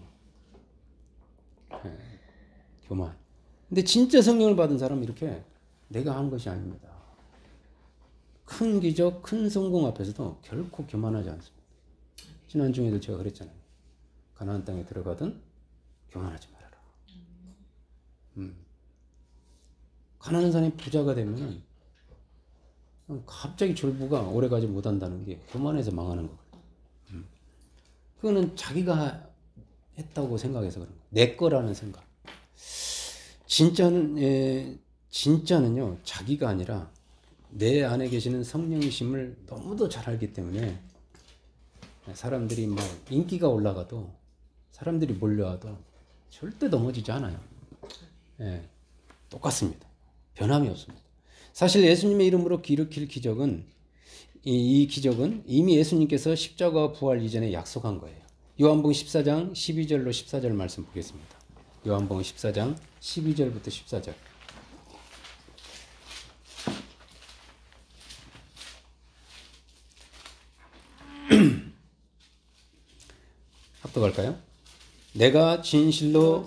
교만. 근데 진짜 성령을 받은 사람은 이렇게 내가 한 것이 아닙니다. 큰 기적, 큰 성공 앞에서도 결코 교만하지 않습니다. 지난주에도 제가 그랬잖아요. 가나안 땅에 들어가든 교만하지 말아라. 가난한 사람이 부자가 되면 갑자기 졸부가 오래가지 못한다는 게 교만해서 망하는 거거든요. 그거는 자기가 했다고 생각해서 그런 거예요. 내 거라는 생각. 진짜는요, 자기가 아니라 내 안에 계시는 성령이심을 너무도 잘 알기 때문에 사람들이 막 인기가 올라가도 사람들이 몰려와도 절대 넘어지지 않아요. 예, 똑같습니다. 변함이 없습니다. 사실 예수님의 이름으로 일으킬 기적은 이 기적은 이미 예수님께서 십자가와 부활 이전에 약속한 거예요. 요한복음 14장 12절로 14절 말씀 보겠습니다. 요한복음 14장 12절부터 14절. 합독할까요? 내가 진실로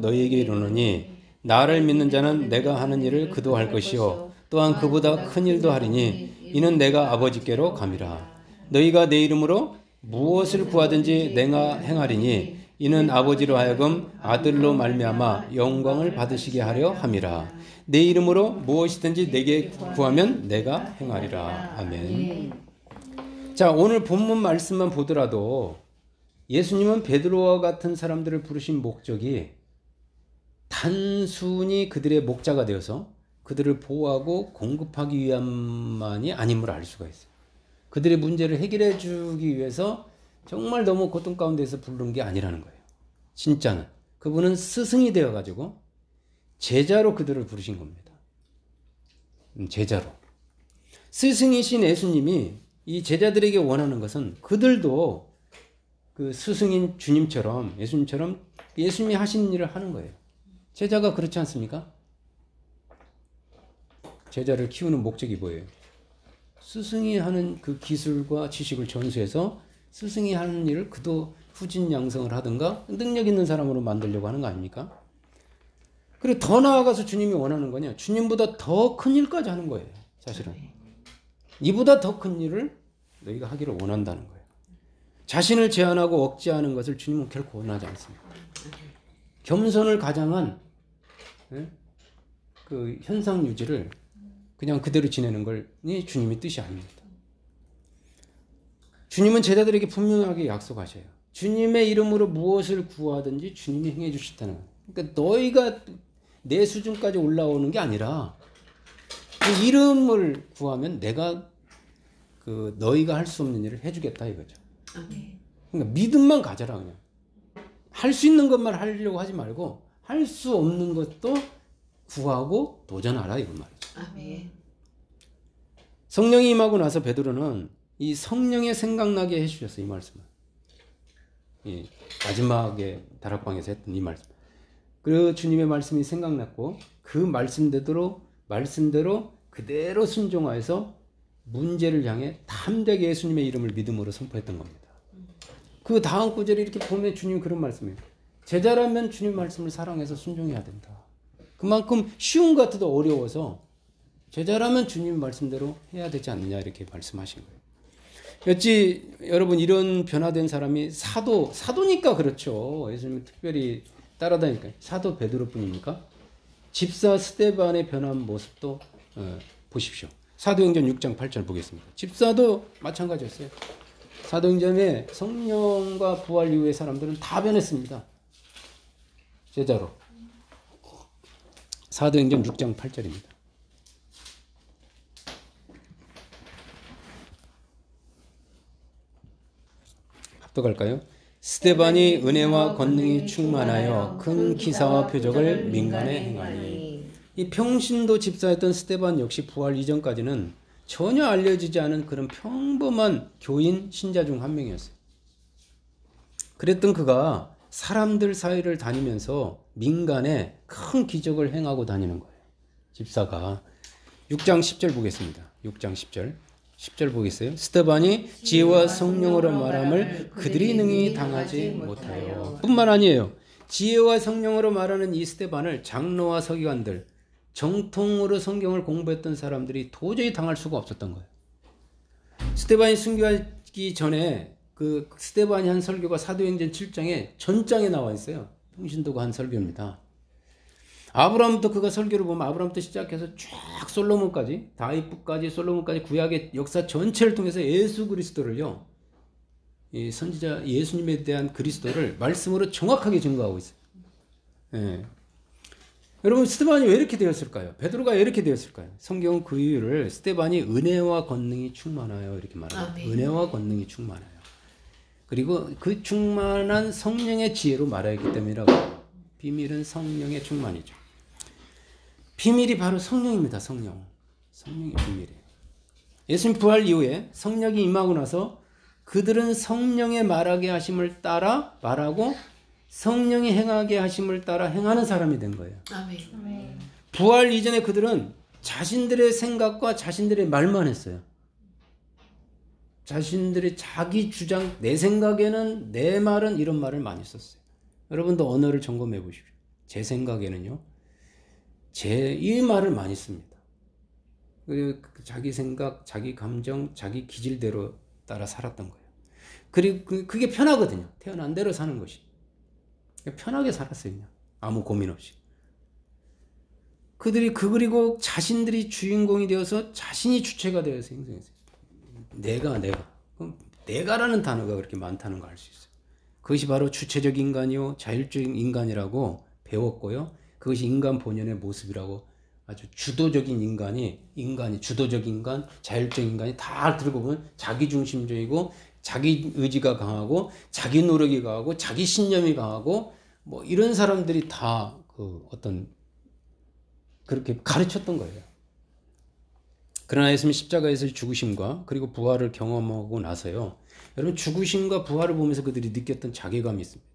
너희에게 이르노니 나를 믿는 자는 내가 하는 일을 그도 할 것이요 또한 그보다 큰 일도 하리니 이는 내가 아버지께로 감이라. 너희가 내 이름으로 무엇을 구하든지 내가 행하리니 이는 아버지로 하여금 아들로 말미암아 영광을 받으시게 하려 함이라. 내 이름으로 무엇이든지 내게 구하면 내가 행하리라. 아멘. 자, 오늘 본문 말씀만 보더라도 예수님은 베드로와 같은 사람들을 부르신 목적이 단순히 그들의 목자가 되어서 그들을 보호하고 공급하기 위함만이 아님을 알 수가 있어요. 그들의 문제를 해결해 주기 위해서 정말 너무 고통 가운데서 부른 게 아니라는 거예요. 진짜는. 그분은 스승이 되어가지고 제자로 그들을 부르신 겁니다. 제자로. 스승이신 예수님이 이 제자들에게 원하는 것은 그들도 그 스승인 주님처럼 예수님처럼 예수님이 하신 일을 하는 거예요. 제자가 그렇지 않습니까? 제자를 키우는 목적이 뭐예요? 스승이 하는 그 기술과 지식을 전수해서 스승이 하는 일을 그도 후진양성을 하든가 능력 있는 사람으로 만들려고 하는 거 아닙니까? 그리고 더 나아가서 주님이 원하는 거냐? 주님보다 더 큰 일까지 하는 거예요. 사실은. 이보다 더 큰 일을 너희가 하기를 원한다는 거예요. 자신을 제한하고 억제하는 것을 주님은 결코 원하지 않습니다. 겸손을 가장한 그 현상 유지를 그냥 그대로 지내는 걸이 주님의 뜻이 아닙니다. 주님은 제자들에게 분명하게 약속하셔요. 주님의 이름으로 무엇을 구하든지 주님이 행해 주시다는 거예요. 그러니까 너희가 내 수준까지 올라오는 게 아니라 그 이름을 구하면 내가 그 너희가 할 수 없는 일을 해주겠다 이거죠. 그러니까 믿음만 가져라 그냥. 할 수 있는 것만 하려고 하지 말고 할 수 없는 것도 구하고 도전하라 이런 말이죠. 아멘. 성령이 임하고 나서 베드로는 이 성령의 생각나게 해주셨어요. 이 말씀을. 이 마지막에 다락방에서 했던 이 말씀. 그 주님의 말씀이 생각났고 그 말씀대로 그대로 순종하여서 문제를 향해 담대하게 예수님의 이름을 믿음으로 선포했던 겁니다. 그 다음 구절에 이렇게 보면 주님 그런 말씀이에요. 제자라면 주님 말씀을 사랑해서 순종해야 된다. 그만큼 쉬운 것 같아도 어려워서 제자라면 주님 말씀대로 해야 되지 않느냐 이렇게 말씀하신 거예요. 어찌 여러분 이런 변화된 사람이 사도니까 그렇죠. 예수님 특별히 따라다니까 사도 베드로뿐입니까? 집사 스데반의 변한 모습도 보십시오. 사도행전 6장 8절 보겠습니다. 집사도 마찬가지였어요. 사도행전에 성령과 부활 이후의 사람들은 다 변했습니다. 제자로. 사도행전 6장 8절입니다. 합독할까요? 스데반이 은혜와 권능이 충만하여 큰 기사와 표적을 민간에 행하니. 이 평신도 집사였던 스데반 역시 부활 이전까지는 전혀 알려지지 않은 그런 평범한 교인 신자 중 한 명이었어요. 그랬던 그가 사람들 사이를 다니면서 민간에 큰 기적을 행하고 다니는 거예요. 집사가. 6장 10절 보겠습니다. 6장 10절 보겠어요? 스데반이 지혜와 성령으로 말함을 그들이 능히 당하지 못하여. 뿐만 아니에요. 지혜와 성령으로 말하는 이 스데반을 장로와 서기관들, 정통으로 성경을 공부했던 사람들이 도저히 당할 수가 없었던 거예요. 스데반이 순교하기 전에 그 스데반이 한 설교가 사도행전 7장에 전장에 나와 있어요. 평신도가 한 설교입니다. 아브라함부터 그가 설교를 보면 아브라함부터 시작해서 쫙 솔로몬까지 다윗부까지 솔로몬까지 구약의 역사 전체를 통해서 예수 그리스도를요. 이 선지자 예수님에 대한 그리스도를 말씀으로 정확하게 증거하고 있어요. 예. 여러분 스데반이 왜 이렇게 되었을까요? 베드로가 왜 이렇게 되었을까요? 성경은 그 이유를 스데반이 은혜와 권능이 충만하여 이렇게 말합니다. 은혜와 권능이 충만하여. 그리고 그 충만한 성령의 지혜로 말하였기 때문이라고. 비밀은 성령의 충만이죠. 비밀이 바로 성령입니다. 성령이 비밀이에요. 예수님 부활 이후에 성령이 임하고 나서 그들은 성령의 말하게 하심을 따라 말하고 성령이 행하게 하심을 따라 행하는 사람이 된 거예요. 아멘. 부활 이전에 그들은 자신들의 생각과 자신들의 말만 했어요. 자신들의 자기 주장, 내 생각에는, 내 말은 이런 말을 많이 썼어요. 여러분도 언어를 점검해 보십시오. 제 생각에는요. 이 말을 많이 씁니다. 자기 생각, 자기 감정, 자기 기질대로 따라 살았던 거예요. 그리고 그게 편하거든요. 태어난 대로 사는 것이. 편하게 살았어요. 그냥 아무 고민 없이. 그들이 그리고 자신들이 주인공이 되어서 자신이 주체가 되어서 행동했어요. 내가. 그럼 내가라는 단어가 그렇게 많다는 걸 알 수 있어요. 그것이 바로 주체적 인간이요 자율적인 인간이라고 배웠고요. 그것이 인간 본연의 모습이라고 아주 주도적인 인간이 주도적 인간, 자율적 인간이 다 들고 보면 자기중심적이고 자기 의지가 강하고 자기 노력이 강하고 자기 신념이 강하고 뭐 이런 사람들이 다 그 어떤 그렇게 가르쳤던 거예요. 그러나 예수님 십자가에서 죽으심과 그리고 부활을 경험하고 나서요. 여러분 죽으심과 부활을 보면서 그들이 느꼈던 자괴감이 있습니다.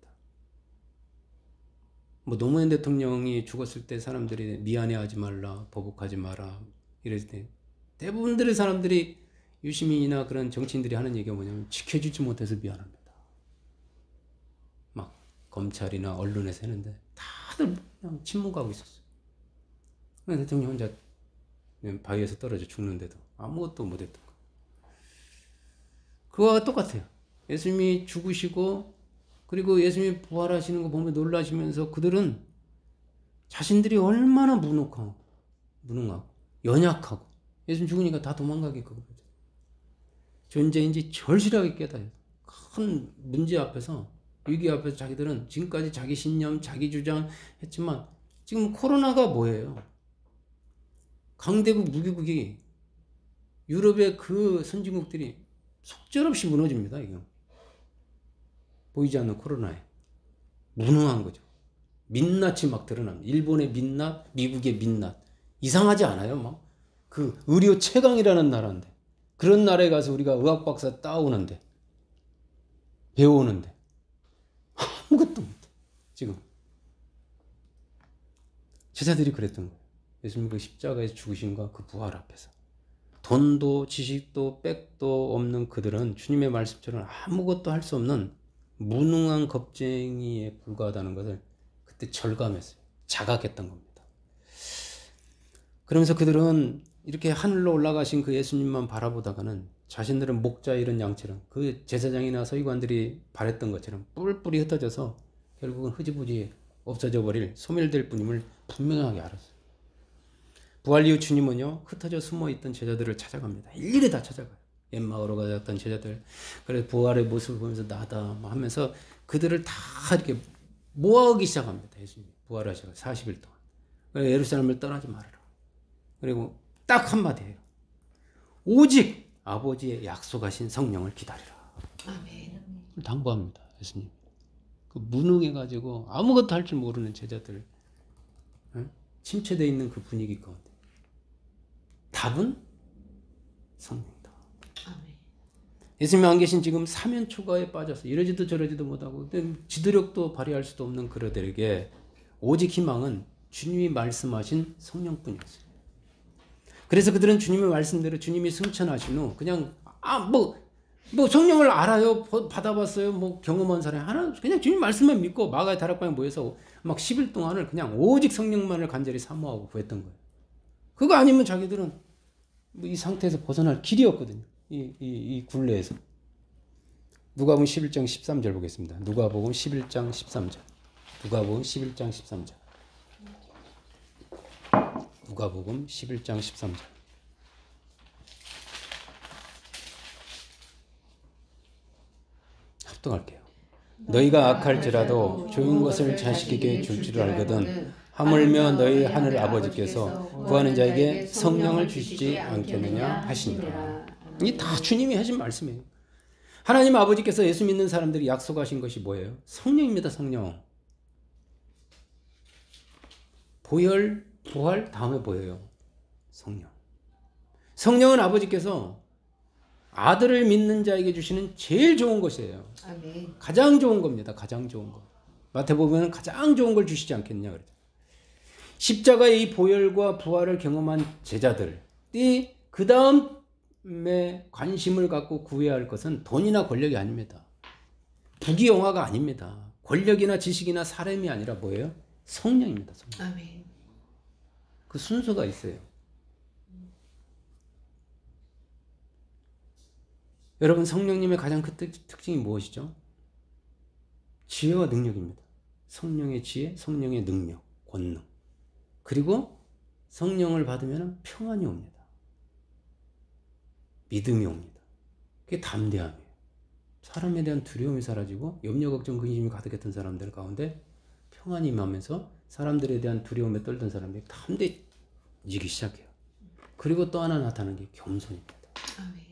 뭐 노무현 대통령이 죽었을 때 사람들이 미안해하지 말라, 보복하지 마라 이랬을 때 대부분들의 사람들이 유시민이나 그런 정치인들이 하는 얘기가 뭐냐면 지켜주지 못해서 미안합니다. 막 검찰이나 언론에서 했는데 다들 그냥 침묵하고 있었어요. 대통령 혼자 바위에서 떨어져 죽는데도 아무것도 못했던 거예요. 그거와 똑같아요. 예수님이 죽으시고 그리고 예수님이 부활하시는 거 보면 놀라시면서 그들은 자신들이 얼마나 무능하고 연약하고 예수님 죽으니까 다 도망가게끔 존재인지 절실하게 깨달아요. 큰 문제 앞에서 위기 앞에서 자기들은 지금까지 자기 신념, 자기 주장 했지만 지금 코로나가 뭐예요? 강대국 무기국이 유럽의 그 선진국들이 속절없이 무너집니다. 이거 보이지 않는 코로나에 무능한 거죠. 민낯이 막 드러납니다. 일본의 민낯, 미국의 민낯 이상하지 않아요? 막 그 의료 최강이라는 나라인데 그런 나라에 가서 우리가 의학 박사 따오는데 배우는데 아무것도 못해. 지금 제자들이 그랬던 거예요. 예수님 그 십자가에서 죽으심과 그 부활 앞에서 돈도 지식도 백도 없는 그들은 주님의 말씀처럼 아무것도 할 수 없는 무능한 겁쟁이에 불과하다는 것을 그때 절감했어요. 자각했던 겁니다. 그러면서 그들은 이렇게 하늘로 올라가신 그 예수님만 바라보다가는 자신들은 목자 이런 양처럼 그 제사장이나 서기관들이 바랬던 것처럼 뿔뿔이 흩어져서 결국은 흐지부지 없어져 버릴 소멸될 뿐임을 분명하게 알았어요. 부활 이후 주님은요 흩어져 숨어있던 제자들을 찾아갑니다. 일일이 다 찾아가요. 옛마을로 가졌던 제자들. 그래서 부활의 모습을 보면서 나다 하면서 그들을 다 이렇게 모아오기 시작합니다. 예수님 부활하셔서 40일 동안. 그래서 예루살렘을 떠나지 말아라. 그리고 딱 한마디 해요. 오직 아버지의 약속하신 성령을 기다리라. 아멘. 당부합니다. 예수님. 그 무능해가지고 아무것도 할 줄 모르는 제자들 침체되어 있는 그 분위기 가운데 답은 성령이다. 아멘. 예수님이 안 계신 지금 사면 초가에 빠져서 이러지도 저러지도 못하고 지도력도 발휘할 수도 없는 그들에게 오직 희망은 주님이 말씀하신 성령뿐이었어요. 그래서 그들은 주님의 말씀대로 주님이 승천하신 후 그냥 뭐 성령을 알아요, 받아봤어요, 뭐 경험한 사람이 하나 그냥 주님 말씀만 믿고 마가의 다락방에 모여서 막 10일 동안을 그냥 오직 성령만을 간절히 사모하고 구했던 거예요. 그거 아니면 자기들은 이 상태에서 벗어날 길이 없거든요. 이 굴레에서. 누가복음 11장 13절 보겠습니다. 누가복음 11장 13절. 누가복음 11장 13절. 누가복음 11장 13절. 합독할게요. 너희가 악할지라도 좋은 것을 자식에게 줄 줄 알거든 하물며 너희 하늘 아버지께서 구하는 자에게 성령을 주시지 않겠느냐 하시니라. 이게 다 주님이 하신 말씀이에요. 하나님 아버지께서 예수 믿는 사람들이 약속하신 것이 뭐예요? 성령입니다. 성령. 보혈, 부활 다음에 뭐예요? 성령. 성령은 아버지께서 아들을 믿는 자에게 주시는 제일 좋은 것이에요. 아멘. 가장 좋은 겁니다. 가장 좋은 거. 마태복음에는 가장 좋은 걸 주시지 않겠냐 그랬죠. 십자가의 이 보혈과 부활을 경험한 제자들이 그 다음에 관심을 갖고 구해야 할 것은 돈이나 권력이 아닙니다. 부귀영화가 아닙니다. 권력이나 지식이나 사람이 아니라 뭐예요? 성령입니다. 성령. 아멘. 그 순서가 있어요. 여러분 성령님의 가장 큰 특징이 무엇이죠? 지혜와 능력입니다. 성령의 지혜, 성령의 능력, 권능. 그리고 성령을 받으면 평안이 옵니다. 믿음이 옵니다. 그게 담대함이에요. 사람에 대한 두려움이 사라지고 염려, 걱정, 근심이 가득했던 사람들 가운데 평안이 임하면서 사람들에 대한 두려움에 떨던 사람들이 담대해지기 시작해요. 그리고 또 하나 나타나는 게 겸손입니다. 아멘.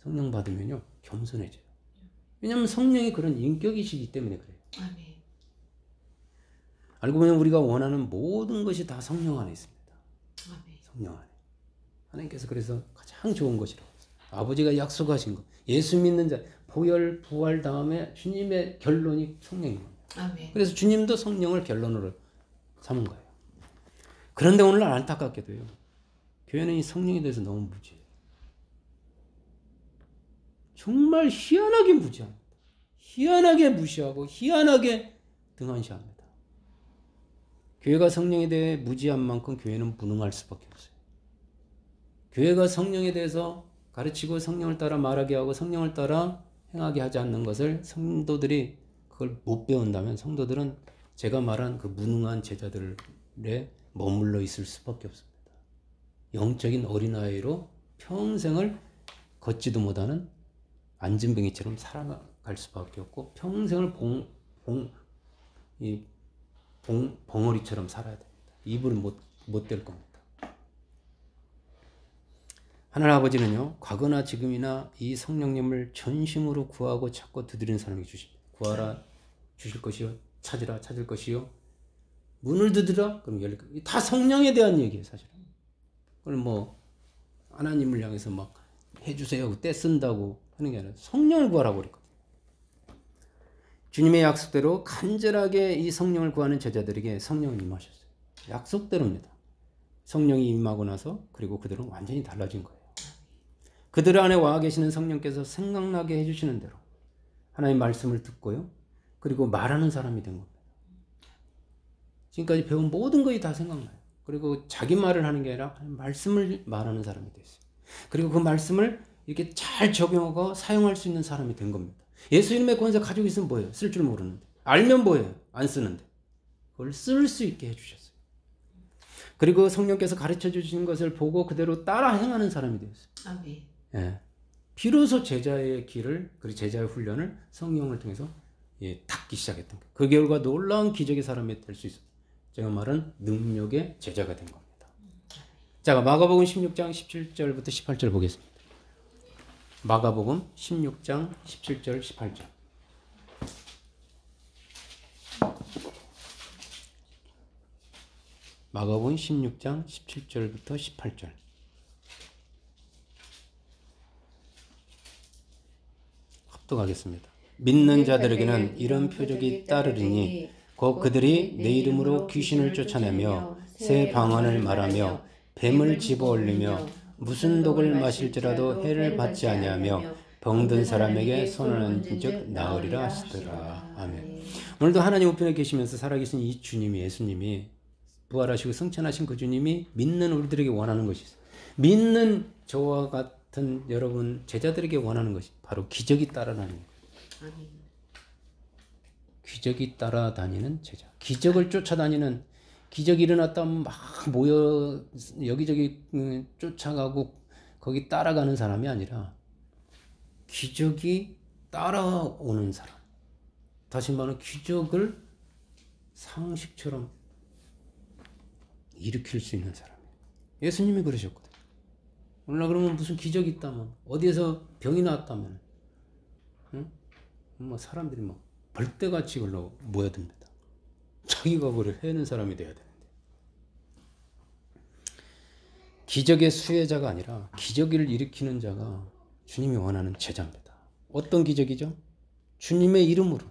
성령 받으면요, 겸손해져요. 왜냐하면 성령이 그런 인격이시기 때문에 그래요. 아멘. 알고 보면 우리가 원하는 모든 것이 다 성령 안에 있습니다. 아멘. 성령 안에. 하나님께서 그래서 가장 좋은 것이라고 했어요. 아버지가 약속하신 것. 예수 믿는 자, 보혈, 부활 다음에 주님의 결론이 성령인 겁니다. 아멘. 그래서 주님도 성령을 결론으로 삼은 거예요. 그런데 오늘 안타깝게도요, 교회는 이 성령에 대해서 너무 무지해요. 정말 희한하게 무지합니다. 희한하게 무시하고 희한하게 등한시합니다. 교회가 성령에 대해 무지한 만큼 교회는 무능할 수밖에 없어요. 교회가 성령에 대해서 가르치고 성령을 따라 말하게 하고 성령을 따라 행하게 하지 않는 것을 성도들이 그걸 못 배운다면 성도들은 제가 말한 그 무능한 제자들에 머물러 있을 수밖에 없습니다. 영적인 어린아이로 평생을 걷지도 못하는 안진뱅이처럼 살아갈 수밖에 없고 평생을 벙어리처럼 살아야 됩니다. 입을 못 댈 겁니다. 하나님 아버지는요, 과거나 지금이나 이 성령님을 전심으로 구하고 찾고 두드리는 사람에게 주십니다. 구하라 주실 것이요, 찾으라 찾을 것이요, 문을 두드려 그럼 열릴 것이요. 다 성령에 대한 얘기예요, 사실은. 그걸 뭐 하나님을 향해서 막 해주세요, 때 쓴다고 하는 게 아니라 성령을 구하라고 그랬거든요. 주님의 약속대로 간절하게 이 성령을 구하는 제자들에게 성령을 임하셨어요. 약속대로입니다. 성령이 임하고 나서 그리고 그들은 완전히 달라진 거예요. 그들 안에 와 계시는 성령께서 생각나게 해주시는 대로 하나님의 말씀을 듣고요, 그리고 말하는 사람이 된 겁니다. 지금까지 배운 모든 것이 다 생각나요. 그리고 자기 말을 하는 게 아니라 말씀을 말하는 사람이 됐어요. 그리고 그 말씀을 이렇게 잘 적용하고 사용할 수 있는 사람이 된 겁니다. 예수 이름의 권세 가지고 있으면 뭐예요? 쓸 줄 모르는데. 알면 뭐예요? 안 쓰는데. 그걸 쓸 수 있게 해주셨어요. 그리고 성령께서 가르쳐 주신 것을 보고 그대로 따라 행하는 사람이 되었어요. 아멘. 예. 비로소 제자의 길을, 그리고 제자의 훈련을 성령을 통해서 닦기 시작했던 거예요. 그 결과 놀라운 기적의 사람이 될 수 있어요. 제가 말한 능력의 제자가 된 겁니다. 자, 마가복음 16장 17절부터 18절 보겠습니다. 마가복음 16장 17절 18절. 마가복음 16장 17절부터 18절. 합독하겠습니다. 믿는 자들에게는 이런 표적이 따르리니 곧 그들이 내 이름으로 귀신을 쫓아내며 새 방언을 말하며 뱀을 집어올리며 무슨 독을 마실지라도 해를 받지 아니하며 병든 사람에게 손을 얹은 즉 나으리라 하시더라. 아멘. 오늘도 하나님 우편에 계시면서 살아계신 이 주님이, 예수님이 부활하시고 승천하신 그 주님이 믿는 우리들에게 원하는 것이 있어요. 믿는 저와 같은 여러분 제자들에게 원하는 것이 바로 기적이 따라다니는 거예요. 아멘. 기적이 따라다니는 제자. 기적을 쫓아다니는, 기적이 일어났다면 막 모여 여기저기 쫓아가고 거기 따라가는 사람이 아니라 기적이 따라오는 사람. 다시 말하면 기적을 상식처럼 일으킬 수 있는 사람이에요. 예수님이 그러셨거든요. 오늘날 그러면 무슨 기적이 있다면, 어디에서 병이 나왔다면, 응? 뭐 사람들이 막 벌떼같이 걸러 모여듭니다. 자기가 그걸 해는 사람이 돼야 되는데. 기적의 수혜자가 아니라 기적을 일으키는 자가 주님이 원하는 제자입니다. 어떤 기적이죠? 주님의 이름으로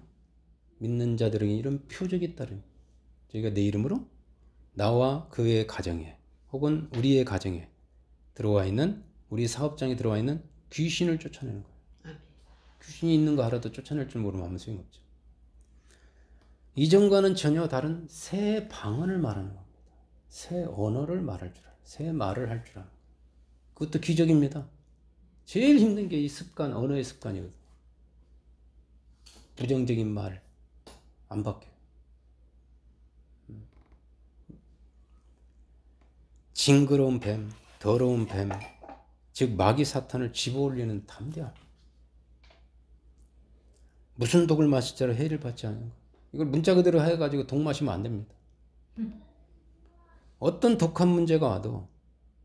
믿는 자들에게 이런 표적이 따르니 저희가 내 이름으로 나와 그의 가정에 혹은 우리의 가정에 들어와 있는, 우리 사업장에 들어와 있는 귀신을 쫓아내는 거예요. 아멘. 귀신이 있는 거 알아도 쫓아낼 줄 모르면 아무 소용없죠. 이전과는 전혀 다른 새 방언을 말하는 겁니다. 새 언어를 말할 줄 알아요. 새 말을 할 줄 알아요. 그것도 기적입니다. 제일 힘든 게 이 습관, 언어의 습관이거든요. 부정적인 말 안 바뀌어요. 징그러운 뱀, 더러운 뱀, 즉 마귀 사탄을 집어올리는 담대함. 무슨 독을 마실자로 해를 받지 않는 것. 이걸 문자 그대로 해가지고 독 마시면 안 됩니다. 어떤 독한 문제가 와도,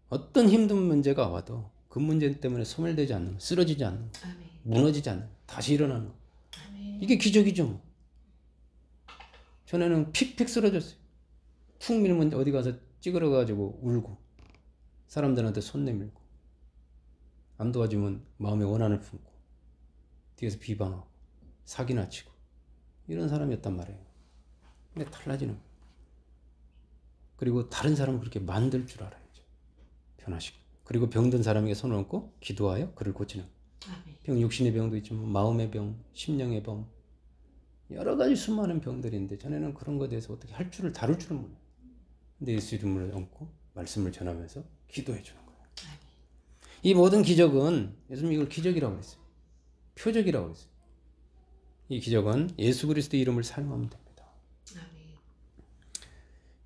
어떤 힘든 문제가 와도 그 문제 때문에 소멸되지 않는 것, 쓰러지지 않는 것, 아멘. 무너지지 않는 것, 다시 일어나는 것. 아멘. 이게 기적이죠. 뭐. 전에는 픽픽 쓰러졌어요. 푹 밀면 어디 가서 찌그러가지고 울고 사람들한테 손 내밀고 안 도와주면 마음에 원한을 품고 뒤에서 비방하고 사기나 치고 이런 사람이었단 말이에요. 근데 달라지는 거예요. 그리고 다른 사람을 그렇게 만들 줄 알아야죠. 변화시키고. 그리고 병든 사람에게 손을 얹고 기도하여 그를 고치는 거예요. 아멘. 병, 육신의 병도 있지만 마음의 병, 심령의 병, 여러 가지 수많은 병들인데 전에는 그런 것에 대해서 어떻게 할 줄을 다룰 줄을 몰라요. 근데 예수 이름을 얹고 말씀을 전하면서 기도해 주는 거예요. 이 모든 기적은 예수님이 이걸 기적이라고 했어요. 표적이라고 했어요. 이 기적은 예수 그리스도의 이름을 사용하면 됩니다. 아멘.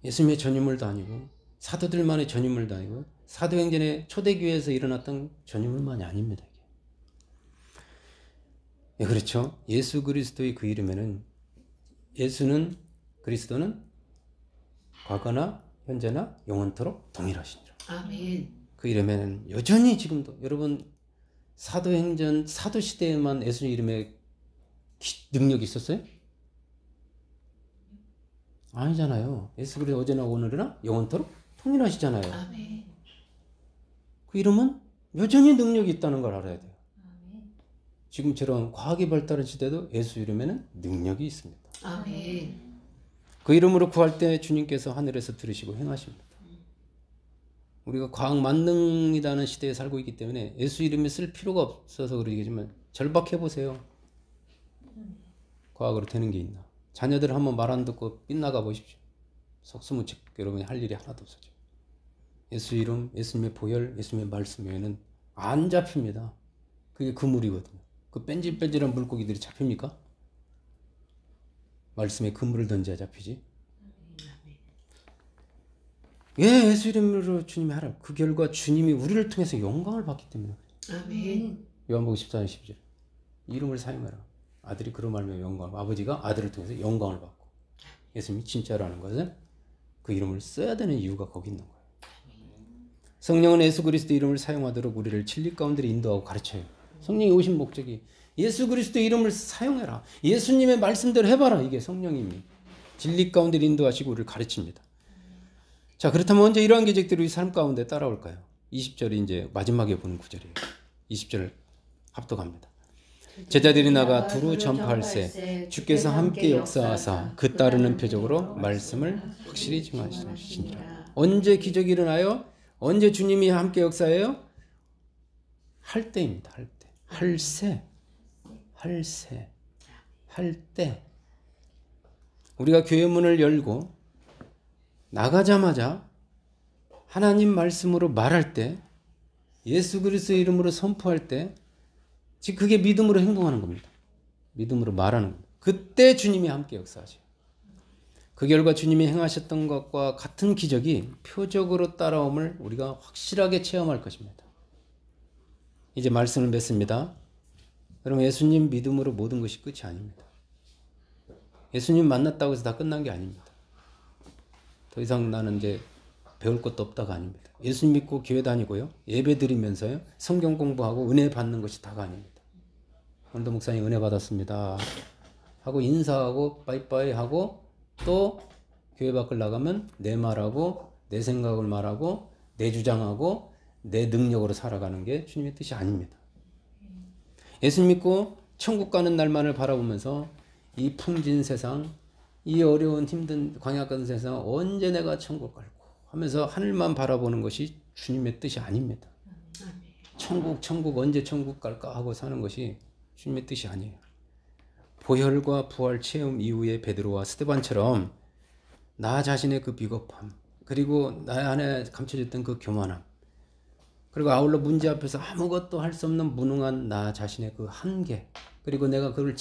예수님의 전유물도 아니고 사도들만의 전유물도 아니고 사도행전의 초대교회에서 일어났던 전유물만이 아닙니다. 이게. 예, 그렇죠. 예수 그리스도의 그 이름에는 예수는 그리스도는 과거나 현재나 영원토록 동일하시니라. 아멘. 그 이름에는 여전히 지금도 여러분 사도행전 사도시대에만 예수 이름에 능력이 있었어요? 아니잖아요. 예수 그리스도 어제나 오늘이나 영원토록 통일하시잖아요. 아멘. 그 이름은 여전히 능력이 있다는 걸 알아야 돼요. 아멘. 지금처럼 과학이 발달한 시대도 예수 이름에는 능력이 있습니다. 아멘. 그 이름으로 구할 때 주님께서 하늘에서 들으시고 행하십니다. 우리가 과학 만능이라는 시대에 살고 있기 때문에 예수 이름을 쓸 필요가 없어서 그러겠지만 절박해 보세요. 과학으로 되는 게 있나? 자녀들 한번 말 안 듣고 빗나가 보십시오. 속수무책 여러분이 할 일이 하나도 없어져. 예수 이름, 예수님의 보혈, 예수님의 말씀 외에는 안 잡힙니다. 그게 그물이거든요. 그 뺀질뺀질한 물고기들이 잡힙니까? 말씀에 그물을 던져야 잡히지. 왜 예수 이름으로 주님이 하라? 그 결과 주님이 우리를 통해서 영광을 받기 때문에 그래요. 아멘. 요한복음 14장 10절 이름을 사용하라. 아들이 그로 말미암아 영광, 아버지가 아들을 통해서 영광을 받고 예수님이 진짜라는 것은 그 이름을 써야 되는 이유가 거기 있는 거예요. 성령은 예수 그리스도 이름을 사용하도록 우리를 진리 가운데 인도하고 가르쳐요. 성령이 오신 목적이 예수 그리스도 이름을 사용해라. 예수님의 말씀대로 해봐라. 이게 성령님이 진리 가운데 인도하시고 우리를 가르칩니다. 자, 그렇다면 언제 이러한 기적들이 우리 삶 가운데 따라올까요? 20절이 이제 마지막에 보는 구절이에요. 20절 합독합니다. 제자들이 나가 두루 전파할세 주께서 함께 역사하사 그 따르는 표적으로 말씀을 확실히 증하시니라. 언제 기적이 일어나요? 언제 주님이 함께 역사해요? 할 때입니다. 할 때. 할 때. 우리가 교회 문을 열고 나가자마자 하나님 말씀으로 말할 때, 예수 그리스도의 이름으로 선포할 때, 즉 그게 믿음으로 행동하는 겁니다. 믿음으로 말하는 겁니다. 그때 주님이 함께 역사하셔요. 그 결과 주님이 행하셨던 것과 같은 기적이 표적으로 따라옴을 우리가 확실하게 체험할 것입니다. 이제 말씀을 맺습니다. 여러분, 예수님 믿음으로 모든 것이 끝이 아닙니다. 예수님 만났다고 해서 다 끝난 게 아닙니다. 더 이상 나는 이제 배울 것도 없다가 아닙니다. 예수님 믿고 교회 다니고요. 예배 드리면서요. 성경 공부하고 은혜 받는 것이 다가 아닙니다. 오늘도 목사님 은혜 받았습니다 하고 인사하고 빠이빠이 하고 또 교회 밖을 나가면 내 말하고 내 생각을 말하고 내 주장하고 내 능력으로 살아가는 게 주님의 뜻이 아닙니다. 예수님 믿고 천국 가는 날만을 바라보면서 이 풍진 세상, 이 어려운 힘든 광야 같은 세상 언제 내가 천국 갈고 하면서 하늘만 바라보는 것이 주님의 뜻이 아닙니다. 천국 언제 천국 갈까 하고 사는 것이 주님의 뜻이 아니에요. 보혈과 부활 체험 이후에 베드로와 스데반처럼 나 자신의 그 비겁함, 그리고 나 안에 감춰졌던 그 교만함, 그리고 아울러 문제 앞에서 아무것도 할 수 없는 무능한 나 자신의 그 한계, 그리고 내가 그걸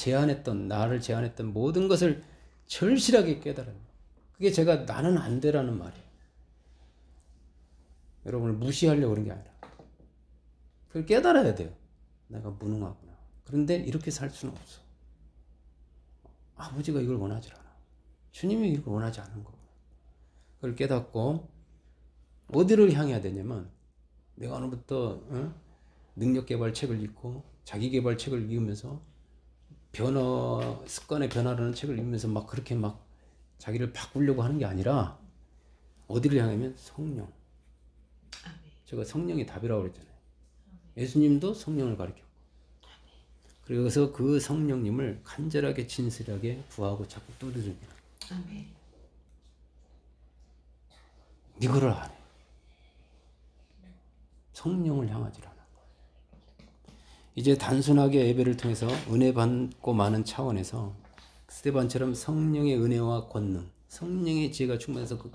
나를 제한했던 모든 것을 절실하게 깨달아요. 그게 제가 나는 안 되라는 말이에요. 여러분을 무시하려고 그런 게 아니라 그걸 깨달아야 돼요. 내가 무능하구나. 그런데 이렇게 살 수는 없어. 아버지가 이걸 원하지 않아. 주님이 이걸 원하지 않는 거구나. 그걸 깨닫고 어디를 향해야 되냐면 내가 오늘부터 능력개발 책을 읽고 자기개발 책을 읽으면서 습관의 변화라는 책을 읽으면서 막 그렇게 막 자기를 바꾸려고 하는 게 아니라 어디를 향하면 성령. 제가 성령이 답이라고 그랬잖아요. 예수님도 성령을 가르쳤고. 그래서 그 성령님을 간절하게 진실하게 구하고 자꾸 두드리는 거예요. 아멘. 이거를 안 해. 성령을 향하지 않아. 이제 단순하게 예배를 통해서 은혜 받고 마는 차원에서 스데반처럼 성령의 은혜와 권능, 성령의 지혜가 충만해서 그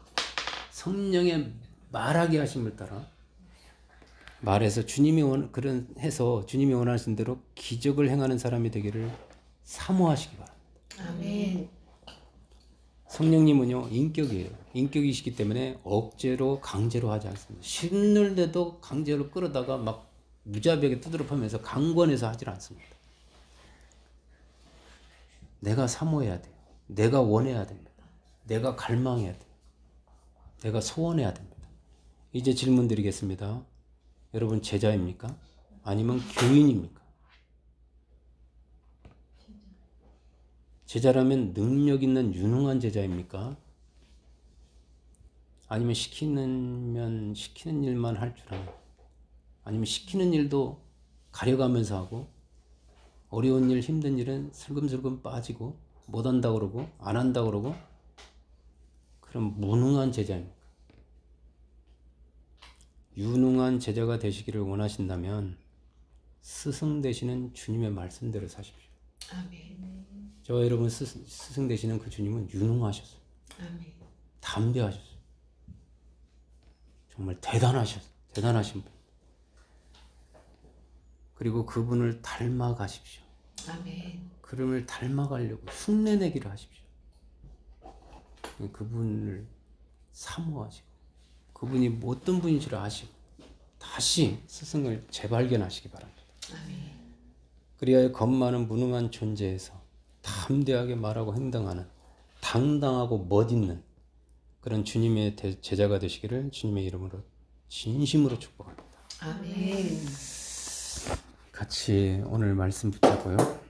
성령의 말하게 하심을 따라 말해서 주님이 원하신 대로 기적을 행하는 사람이 되기를 사모하시기 바랍니다. 아멘. 성령님은요 인격이에요. 인격이시기 때문에 억제로 강제로 하지 않습니다. 신을데도 강제로 끌어다가 막 무자비하게 두드려 패면서 강권해서 하질 않습니다. 내가 사모해야 돼요. 내가 원해야 됩니다. 내가 갈망해야 돼요. 내가 소원해야 됩니다. 이제 질문 드리겠습니다. 여러분 제자입니까? 아니면 교인입니까? 제자라면 능력 있는 유능한 제자입니까? 아니면 시키는 일만 할 줄 아는, 아니면 시키는 일도 가려가면서 하고 어려운 일, 힘든 일은 슬금슬금 빠지고 못한다 그러고 안 한다 그러고 그럼 무능한 제자입니까? 유능한 제자가 되시기를 원하신다면 스승 되시는 주님의 말씀대로 사십시오. 아멘. 저와 여러분 스승 되시는 그 주님은 유능하셨어요. 아멘. 담대하셨어요. 정말 대단하신 분. 그리고 그분을 닮아가십시오. 아멘. 그분을 닮아가려고 흉내내기를 하십시오. 그분을 사모하시고 그분이 어떤 분인지를 아시고 다시 스승을 재발견하시기 바랍니다. 아멘. 그리하여 겁 많은 무능한 존재에서 담대하게 말하고 행동하는 당당하고 멋있는 그런 주님의 제자가 되시기를 주님의 이름으로 진심으로 축복합니다. 아멘. 같이 오늘 말씀 붙잡고요.